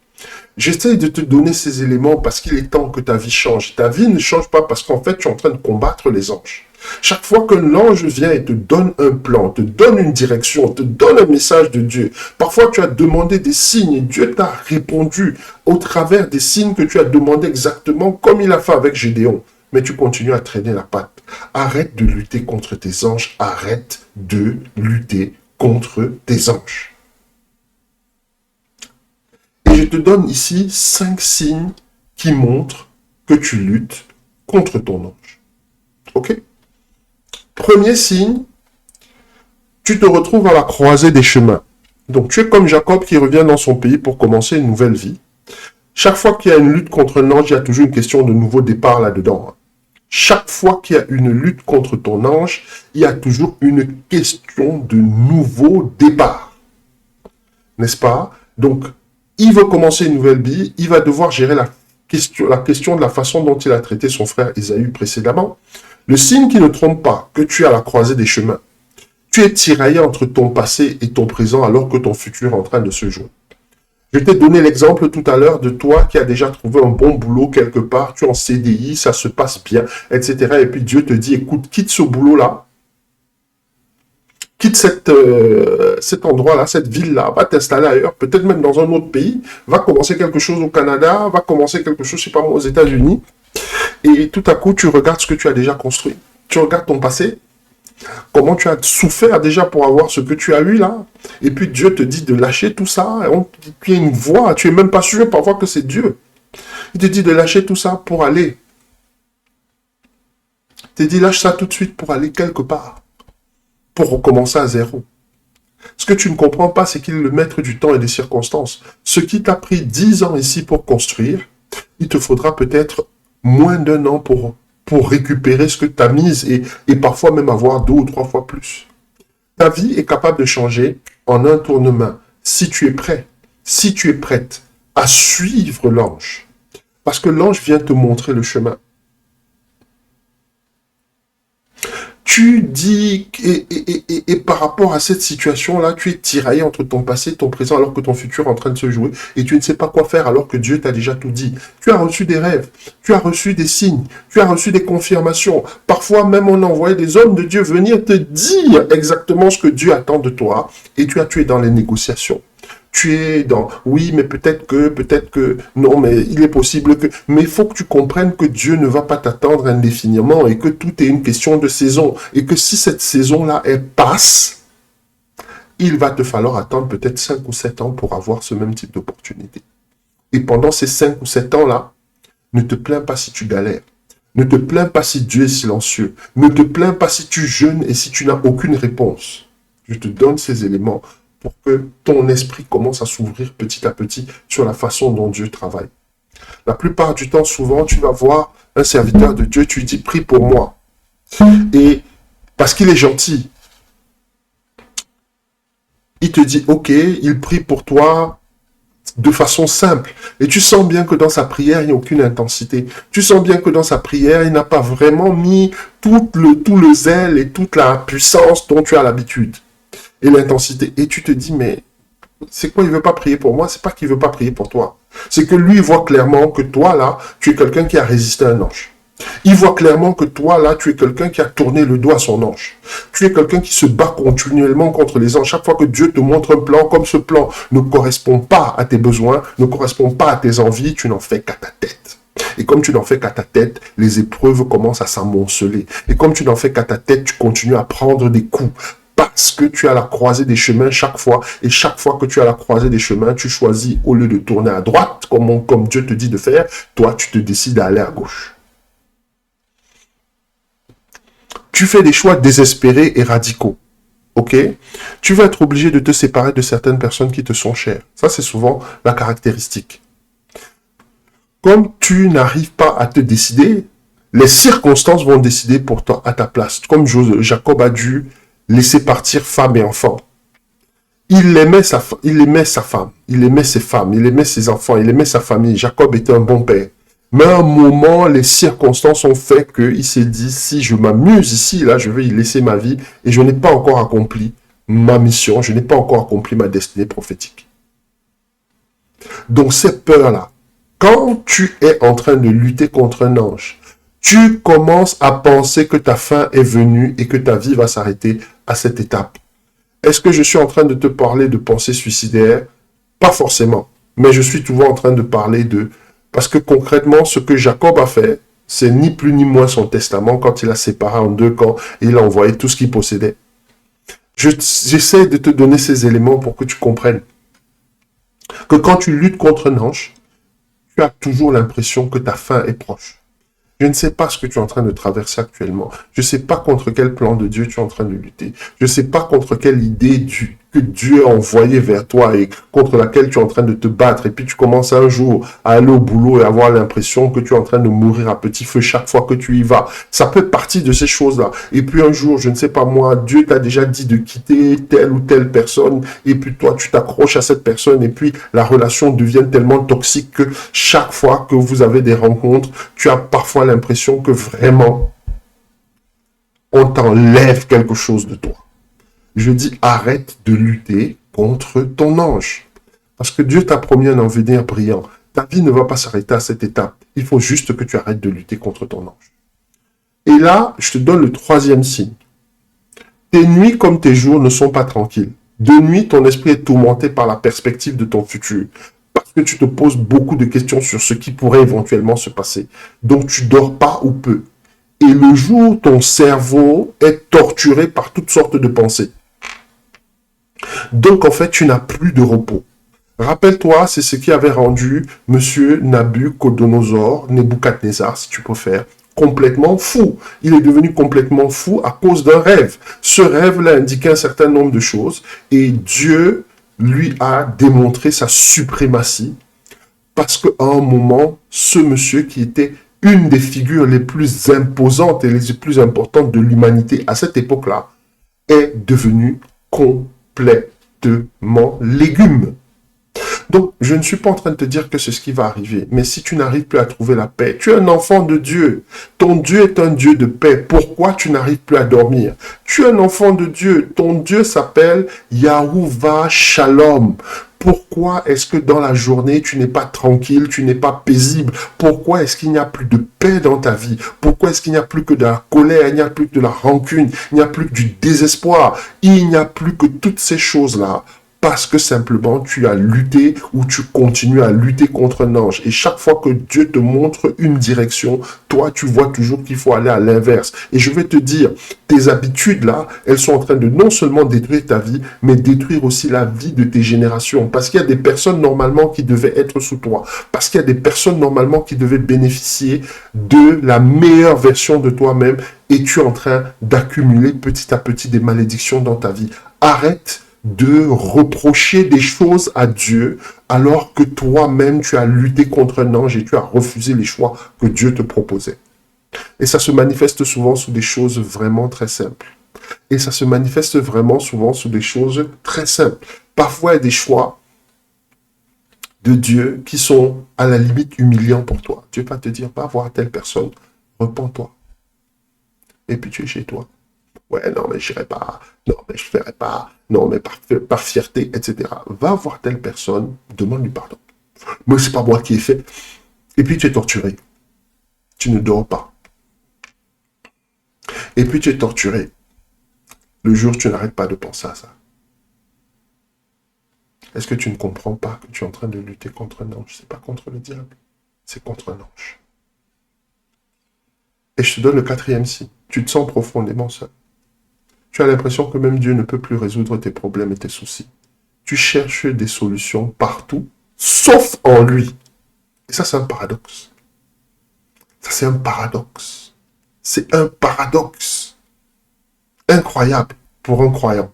J'essaie de te donner ces éléments parce qu'il est temps que ta vie change. Ta vie ne change pas parce qu'en fait, tu es en train de combattre les anges. Chaque fois que l'ange vient et te donne un plan, te donne une direction, te donne un message de Dieu, parfois tu as demandé des signes et Dieu t'a répondu au travers des signes que tu as demandé exactement comme il a fait avec Gédéon. Mais tu continues à traîner la patte. Arrête de lutter contre tes anges. Arrête de lutter contre tes anges. Et je te donne ici 5 signes qui montrent que tu luttes contre ton ange. Ok? Premier signe, tu te retrouves à la croisée des chemins. Donc tu es comme Jacob qui revient dans son pays pour commencer une nouvelle vie. Chaque fois qu'il y a une lutte contre un ange, il y a toujours une question de nouveau départ là-dedans. Chaque fois qu'il y a une lutte contre ton ange, il y a toujours une question de nouveau départ. N'est-ce pas? Donc, il veut commencer une nouvelle vie, il va devoir gérer la question de la façon dont il a traité son frère Ésaü précédemment. Le signe qui ne trompe pas, que tu es à la croisée des chemins. Tu es tiraillé entre ton passé et ton présent alors que ton futur est en train de se jouer. Je t'ai donné l'exemple tout à l'heure de toi qui a déjà trouvé un bon boulot quelque part, tu es en CDI, ça se passe bien, etc. Et puis Dieu te dit, écoute, quitte ce boulot-là, quitte cet endroit-là, cette ville-là, va t'installer ailleurs, peut-être même dans un autre pays, va commencer quelque chose au Canada, va commencer quelque chose, je sais pas moi, aux États-Unis. Et tout à coup, tu regardes ce que tu as déjà construit. Tu regardes ton passé, comment tu as souffert déjà pour avoir ce que tu as eu là. Et puis Dieu te dit de lâcher tout ça. Il y a une voix, tu n'es même pas sûr parfois que c'est Dieu. Il te dit de lâcher tout ça pour aller. Il te dit lâche ça tout de suite pour aller quelque part. Pour recommencer à zéro. Ce que tu ne comprends pas, c'est qu'il est le maître du temps et des circonstances. Ce qui t'a pris 10 ans ici pour construire, il te faudra peut-être moins d'1 an pour récupérer ce que tu as mis et parfois même avoir 2 ou 3 fois plus. Ta vie est capable de changer en un tournement si tu es prêt, si tu es prête à suivre l'ange. Parce que l'ange vient te montrer le chemin. Tu dis, et par rapport à cette situation-là, tu es tiraillé entre ton passé et ton présent alors que ton futur est en train de se jouer et tu ne sais pas quoi faire alors que Dieu t'a déjà tout dit. Tu as reçu des rêves, tu as reçu des signes, tu as reçu des confirmations. Parfois même on envoyait des hommes de Dieu venir te dire exactement ce que Dieu attend de toi et tu es dans les négociations. Tu es dans, oui, mais peut-être que, non, mais il est possible que, mais il faut que tu comprennes que Dieu ne va pas t'attendre indéfiniment et que tout est une question de saison. Et que si cette saison-là, elle passe, il va te falloir attendre peut-être 5 ou 7 ans pour avoir ce même type d'opportunité. Et pendant ces 5 ou 7 ans-là, ne te plains pas si tu galères. Ne te plains pas si Dieu est silencieux. Ne te plains pas si tu jeûnes et si tu n'as aucune réponse. Je te donne ces éléments pour que ton esprit commence à s'ouvrir petit à petit sur la façon dont Dieu travaille. La plupart du temps, souvent, tu vas voir un serviteur de Dieu, tu lui dis, prie pour moi. Et parce qu'il est gentil, il te dit, ok, il prie pour toi de façon simple. Et tu sens bien que dans sa prière, il n'y a aucune intensité. Tu sens bien que dans sa prière, il n'a pas vraiment mis tout le zèle et toute la puissance dont tu as l'habitude. Et l'intensité. Et tu te dis, mais c'est quoi, il ne veut pas prier pour moi? C'est pas qu'il ne veut pas prier pour toi. C'est que lui, il voit clairement que toi, là, tu es quelqu'un qui a résisté à un ange. Il voit clairement que toi, là, tu es quelqu'un qui a tourné le dos à son ange. Tu es quelqu'un qui se bat continuellement contre les anges. Chaque fois que Dieu te montre un plan, comme ce plan ne correspond pas à tes besoins, ne correspond pas à tes envies, tu n'en fais qu'à ta tête. Et comme tu n'en fais qu'à ta tête, les épreuves commencent à s'amonceler. Et comme tu n'en fais qu'à ta tête, tu continues à prendre des coups. Parce que tu as la croisée des chemins chaque fois. Et chaque fois que tu as la croisée des chemins, tu choisis, au lieu de tourner à droite, comme Dieu te dit de faire, toi, tu te décides à aller à gauche. Tu fais des choix désespérés et radicaux. Ok? Tu vas être obligé de te séparer de certaines personnes qui te sont chères. Ça, c'est souvent la caractéristique. Comme tu n'arrives pas à te décider, les circonstances vont décider pour toi à ta place. Comme Jacob a dû laisser partir femme et enfants. Il aimait sa femme, il aimait ses femmes, il aimait ses enfants, il aimait sa famille. Jacob était un bon père. Mais à un moment, les circonstances ont fait qu'il s'est dit, si je m'amuse ici, là, je vais y laisser ma vie et je n'ai pas encore accompli ma mission, je n'ai pas encore accompli ma destinée prophétique. Donc ces peurs-là, quand tu es en train de lutter contre un ange, tu commences à penser que ta fin est venue et que ta vie va s'arrêter à cette étape. Est-ce que je suis en train de te parler de pensée suicidaire? Pas forcément. Mais je suis toujours en train de parler de... Parce que concrètement, ce que Jacob a fait, c'est ni plus ni moins son testament quand il a séparé en deux camps et il a envoyé tout ce qu'il possédait. J'essaie de te donner ces éléments pour que tu comprennes que quand tu luttes contre un ange, tu as toujours l'impression que ta fin est proche. Je ne sais pas ce que tu es en train de traverser actuellement. Je ne sais pas contre quel plan de Dieu tu es en train de lutter. Je ne sais pas contre quelle idée que Dieu a envoyée vers toi et contre laquelle tu es en train de te battre. Et puis tu commences un jour à aller au boulot et avoir l'impression que tu es en train de mourir à petit feu chaque fois que tu y vas. Ça peut être partie de ces choses-là. Et puis un jour, je ne sais pas moi, Dieu t'a déjà dit de quitter telle ou telle personne. Et puis toi, tu t'accroches à cette personne. Et puis la relation devient tellement toxique que chaque fois que vous avez des rencontres, tu as parfois l'impression que vraiment, on t'enlève quelque chose de toi. Je dis, arrête de lutter contre ton ange. Parce que Dieu t'a promis un avenir brillant. Ta vie ne va pas s'arrêter à cette étape. Il faut juste que tu arrêtes de lutter contre ton ange. Et là, je te donne le troisième signe. Tes nuits comme tes jours ne sont pas tranquilles. De nuit, ton esprit est tourmenté par la perspective de ton futur. Parce que tu te poses beaucoup de questions sur ce qui pourrait éventuellement se passer. Donc, tu dors pas ou peu. Et le jour, ton cerveau est torturé par toutes sortes de pensées. Donc, en fait, tu n'as plus de repos. Rappelle-toi, c'est ce qui avait rendu Monsieur Nabucodonosor, Nebuchadnezzar, si tu préfères, complètement fou. Il est devenu complètement fou à cause d'un rêve. Ce rêve-là indiquait un certain nombre de choses et Dieu lui a démontré sa suprématie parce qu'à un moment, ce monsieur qui était une des figures les plus imposantes et les plus importantes de l'humanité à cette époque-là est devenu complètement légume. Donc, je ne suis pas en train de te dire que c'est ce qui va arriver. Mais si tu n'arrives plus à trouver la paix, tu es un enfant de Dieu. Ton Dieu est un Dieu de paix. Pourquoi tu n'arrives plus à dormir? Tu es un enfant de Dieu. Ton Dieu s'appelle Yahuwah Shalom. Pourquoi est-ce que dans la journée, tu n'es pas tranquille, tu n'es pas paisible? Pourquoi est-ce qu'il n'y a plus de paix dans ta vie? Pourquoi est-ce qu'il n'y a plus que de la colère, il n'y a plus que de la rancune, il n'y a plus que du désespoir, il n'y a plus que toutes ces choses-là? Parce que simplement tu as lutté ou tu continues à lutter contre un ange. Et chaque fois que Dieu te montre une direction, toi tu vois toujours qu'il faut aller à l'inverse. Et je vais te dire, tes habitudes là, elles sont en train de non seulement détruire ta vie, mais détruire aussi la vie de tes générations. Parce qu'il y a des personnes normalement qui devaient être sous toi. Parce qu'il y a des personnes normalement qui devaient bénéficier de la meilleure version de toi-même. Et tu es en train d'accumuler petit à petit des malédictions dans ta vie. Arrête de reprocher des choses à Dieu alors que toi-même tu as lutté contre un ange et tu as refusé les choix que Dieu te proposait. Et ça se manifeste souvent sous des choses vraiment très simples. Et ça se manifeste vraiment souvent sous des choses très simples. Parfois, il y a des choix de Dieu qui sont à la limite humiliants pour toi. Dieu va te dire, va voir telle personne, repens-toi. Et puis tu es chez toi. Ouais, non, mais je n'irai pas. Non, mais je ne ferai pas. Non, mais par fierté, etc. Va voir telle personne, demande-lui pardon. Mais c'est pas moi qui ai fait. Et puis tu es torturé. Tu ne dors pas. Et puis tu es torturé. Le jour, tu n'arrêtes pas de penser à ça. Est-ce que tu ne comprends pas que tu es en train de lutter contre un ange? C'est pas contre le diable, c'est contre un ange. Et je te donne le quatrième signe. Tu te sens profondément seul. Tu as l'impression que même Dieu ne peut plus résoudre tes problèmes et tes soucis. Tu cherches des solutions partout, sauf en lui. Et ça, c'est un paradoxe. Ça, c'est un paradoxe. C'est un paradoxe. Incroyable pour un croyant.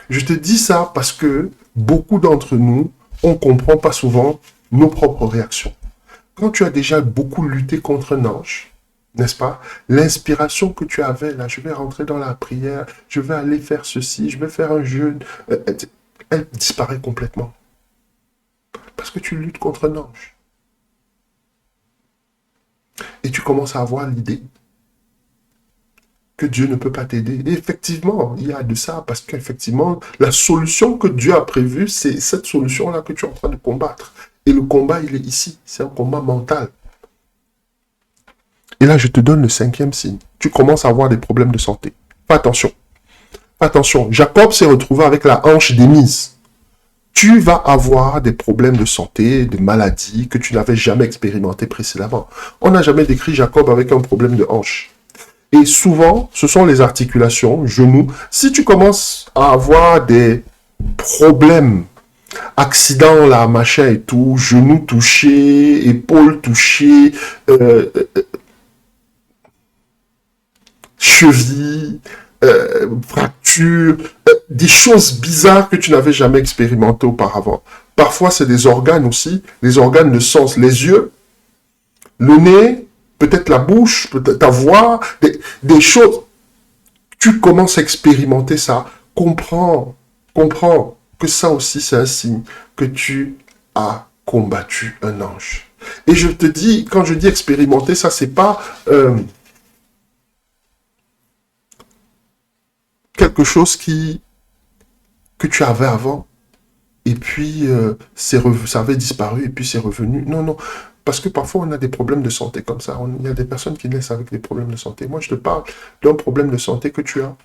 Je te dis ça parce que beaucoup d'entre nous, on ne comprend pas souvent nos propres réactions. Quand tu as déjà beaucoup lutté contre un ange, n'est-ce pas? L'inspiration que tu avais, là, je vais rentrer dans la prière, je vais aller faire ceci, je vais faire un jeûne, elle disparaît complètement. Parce que tu luttes contre un ange. Et tu commences à avoir l'idée que Dieu ne peut pas t'aider. Et effectivement, il y a de ça, parce qu'effectivement, la solution que Dieu a prévue, c'est cette solution-là que tu es en train de combattre. Et le combat, il est ici. C'est un combat mental. Et là, je te donne le 5e signe. Tu commences à avoir des problèmes de santé. Fais attention. Fais attention. Jacob s'est retrouvé avec la hanche démise. Tu vas avoir des problèmes de santé, des maladies que tu n'avais jamais expérimentées précédemment. On n'a jamais décrit Jacob avec un problème de hanche. Et souvent, ce sont les articulations, genoux. Si tu commences à avoir des problèmes, accidents là, machin et tout, genoux touchés, épaules touchées, chevilles, fractures, des choses bizarres que tu n'avais jamais expérimentées auparavant. Parfois, c'est des organes aussi, les organes de sens, les yeux, le nez, peut-être la bouche, peut-être ta voix, des choses. Tu commences à expérimenter ça. Comprends que ça aussi, c'est un signe que tu as combattu un ange. Et je te dis, quand je dis expérimenter, ça, c'est pas quelque chose que tu avais avant, et puis ça avait disparu, et puis c'est revenu. Non, non. Parce que parfois, on a des problèmes de santé comme ça. Il y a des personnes qui naissent avec des problèmes de santé. Moi, je te parle d'un problème de santé que tu as.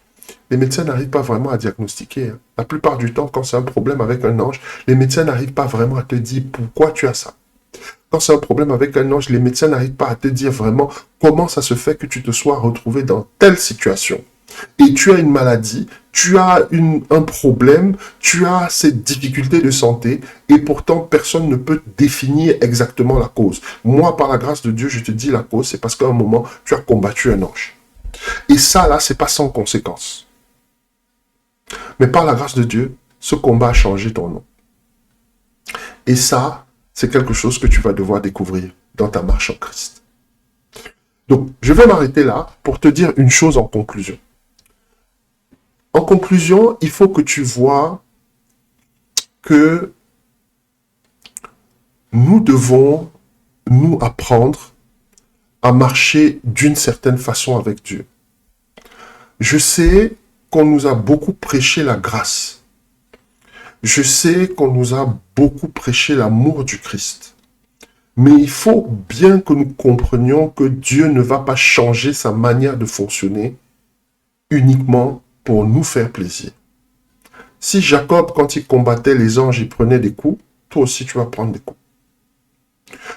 Les médecins n'arrivent pas vraiment à diagnostiquer. La plupart du temps, quand c'est un problème avec un ange, les médecins n'arrivent pas vraiment à te dire pourquoi tu as ça. Quand c'est un problème avec un ange, les médecins n'arrivent pas à te dire vraiment comment ça se fait que tu te sois retrouvé dans telle situation. Et tu as une maladie, tu as un problème, tu as cette difficulté de santé, et pourtant personne ne peut définir exactement la cause. Moi, par la grâce de Dieu, je te dis la cause, c'est parce qu'à un moment, tu as combattu un ange. Et ça, là, c'est pas sans conséquence. Mais par la grâce de Dieu, ce combat a changé ton nom. Et ça, c'est quelque chose que tu vas devoir découvrir dans ta marche en Christ. Donc, je vais m'arrêter là pour te dire une chose en conclusion. En conclusion, il faut que tu vois que nous devons nous apprendre à marcher d'une certaine façon avec Dieu. Je sais qu'on nous a beaucoup prêché la grâce. Je sais qu'on nous a beaucoup prêché l'amour du Christ. Mais il faut bien que nous comprenions que Dieu ne va pas changer sa manière de fonctionner uniquement pour nous faire plaisir. Si Jacob, quand il combattait les anges, il prenait des coups, toi aussi tu vas prendre des coups.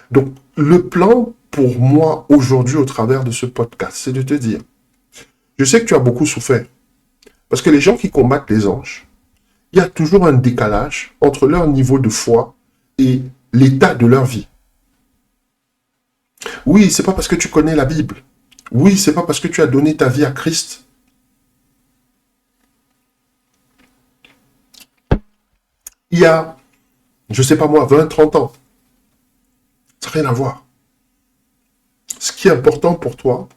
Donc, le plan pour moi aujourd'hui au travers de ce podcast, c'est de te dire, je sais que tu as beaucoup souffert, parce que les gens qui combattent les anges, il y a toujours un décalage entre leur niveau de foi et l'état de leur vie. Oui, c'est pas parce que tu connais la Bible. Oui, c'est pas parce que tu as donné ta vie à Christ. Il y a, je sais pas moi, 20, 30 ans. Ça n'a rien à voir. Ce qui est important pour toi,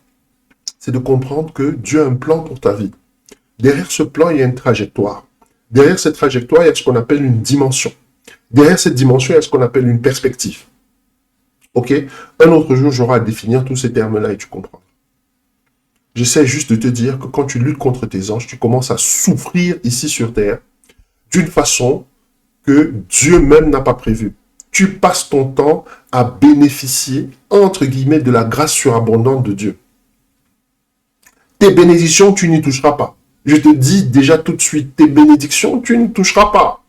c'est de comprendre que Dieu a un plan pour ta vie. Derrière ce plan, il y a une trajectoire. Derrière cette trajectoire, il y a ce qu'on appelle une dimension. Derrière cette dimension, il y a ce qu'on appelle une perspective. Ok? Un autre jour, j'aurai à définir tous ces termes-là et tu comprends. J'essaie juste de te dire que quand tu luttes contre tes anges, tu commences à souffrir ici sur terre d'une façon que Dieu même n'a pas prévu. Tu passes ton temps à bénéficier, entre guillemets, de la grâce surabondante de Dieu. Tes bénédictions, tu n'y toucheras pas. Je te dis déjà tout de suite, tes bénédictions, tu n'y toucheras pas.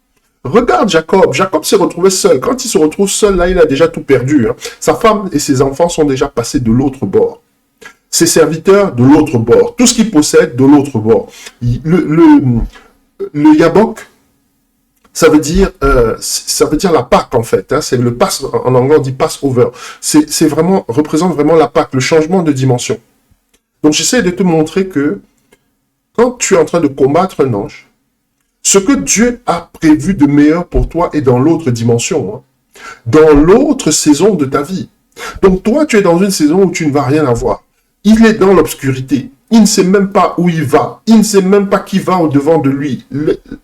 Regarde Jacob. Jacob s'est retrouvé seul. Quand il se retrouve seul, là, il a déjà tout perdu. Sa femme et ses enfants sont déjà passés de l'autre bord. Ses serviteurs, de l'autre bord. Tout ce qu'il possède, de l'autre bord. Le Yabok, ça veut dire la Pâque en fait. C'est le pass, en anglais on dit Passover. C'est vraiment, représente vraiment la Pâque, le changement de dimension. Donc j'essaie de te montrer que quand tu es en train de combattre un ange, ce que Dieu a prévu de meilleur pour toi est dans l'autre dimension, dans l'autre saison de ta vie. Donc toi, tu es dans une saison où tu ne vas rien avoir. Il est dans l'obscurité. Il ne sait même pas où il va. Il ne sait même pas qui va au-devant de lui.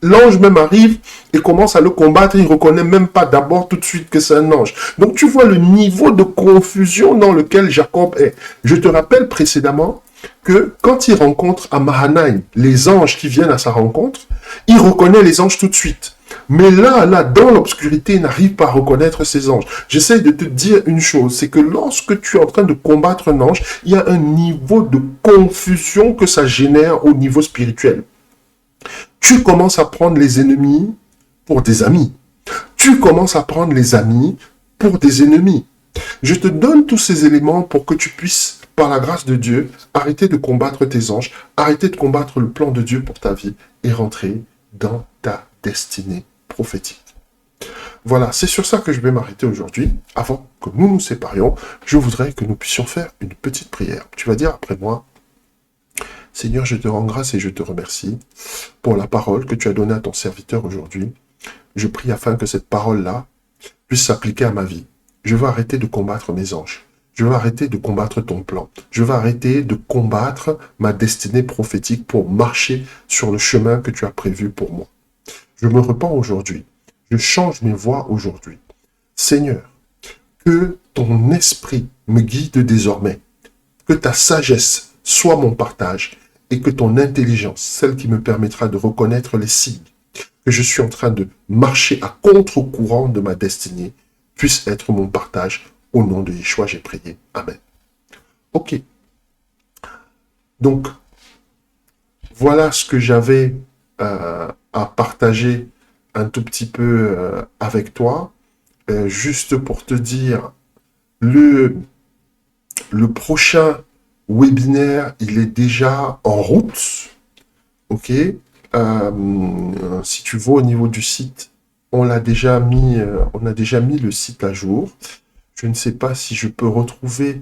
L'ange même arrive et commence à le combattre. Il ne reconnaît même pas d'abord tout de suite que c'est un ange. Donc tu vois le niveau de confusion dans lequel Jacob est. Je te rappelle précédemment que quand il rencontre à Mahanaïm les anges qui viennent à sa rencontre, il reconnaît les anges tout de suite. Mais là, dans l'obscurité, il n'arrive pas à reconnaître ces anges. J'essaie de te dire une chose, c'est que lorsque tu es en train de combattre un ange, il y a un niveau de confusion que ça génère au niveau spirituel. Tu commences à prendre les ennemis pour des amis. Tu commences à prendre les amis pour des ennemis. Je te donne tous ces éléments pour que tu puisses, par la grâce de Dieu, arrêter de combattre tes anges, arrêter de combattre le plan de Dieu pour ta vie et rentrer dans ta destinée prophétique. Voilà, c'est sur ça que je vais m'arrêter aujourd'hui. Avant que nous nous séparions, je voudrais que nous puissions faire une petite prière. Tu vas dire après moi, Seigneur, je te rends grâce et je te remercie pour la parole que tu as donnée à ton serviteur aujourd'hui. Je prie afin que cette parole-là puisse s'appliquer à ma vie. Je veux arrêter de combattre mes anges. Je veux arrêter de combattre ton plan. Je veux arrêter de combattre ma destinée prophétique pour marcher sur le chemin que tu as prévu pour moi. Je me repens aujourd'hui. Je change mes voies aujourd'hui. Seigneur, que ton esprit me guide désormais. Que ta sagesse soit mon partage et que ton intelligence, celle qui me permettra de reconnaître les signes que je suis en train de marcher à contre-courant de ma destinée, puisse être mon partage. Au nom de Yeshua, j'ai prié. Amen. Ok. Donc, voilà ce que j'avais à partager un tout petit peu avec toi. Juste pour te dire, le prochain webinaire, il est déjà en route. Ok. Si tu vois au niveau du site, on a déjà mis le site à jour. Je ne sais pas si je peux retrouver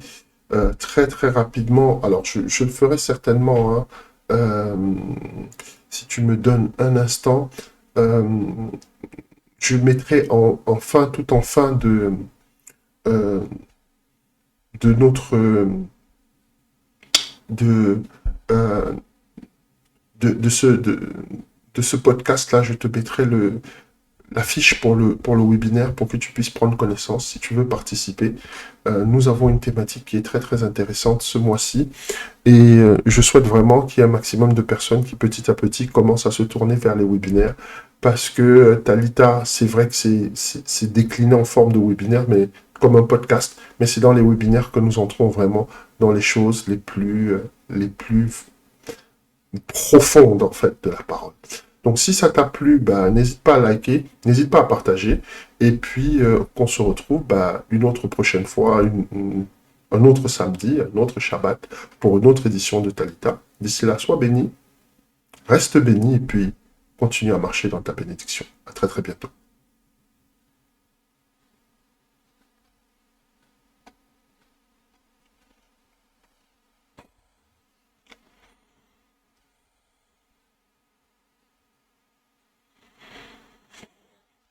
très très rapidement. Alors, je le ferai certainement. Hein, si tu me donnes un instant, je mettrai tout en fin de notre de ce podcast-là, je te mettrai la fiche pour le webinaire pour que tu puisses prendre connaissance si tu veux participer. Nous avons une thématique qui est très très intéressante ce mois-ci et je souhaite vraiment qu'il y ait un maximum de personnes qui petit à petit commencent à se tourner vers les webinaires parce que Talita, c'est vrai que c'est décliné en forme de webinaire, mais comme un podcast, mais c'est dans les webinaires que nous entrons vraiment dans les choses les plus profondes en fait de la parole. Donc si ça t'a plu, n'hésite pas à liker, n'hésite pas à partager, et puis qu'on se retrouve une autre prochaine fois, un autre samedi, un autre Shabbat, pour une autre édition de Talita. D'ici là, sois béni, reste béni, et puis continue à marcher dans ta bénédiction. À très très bientôt.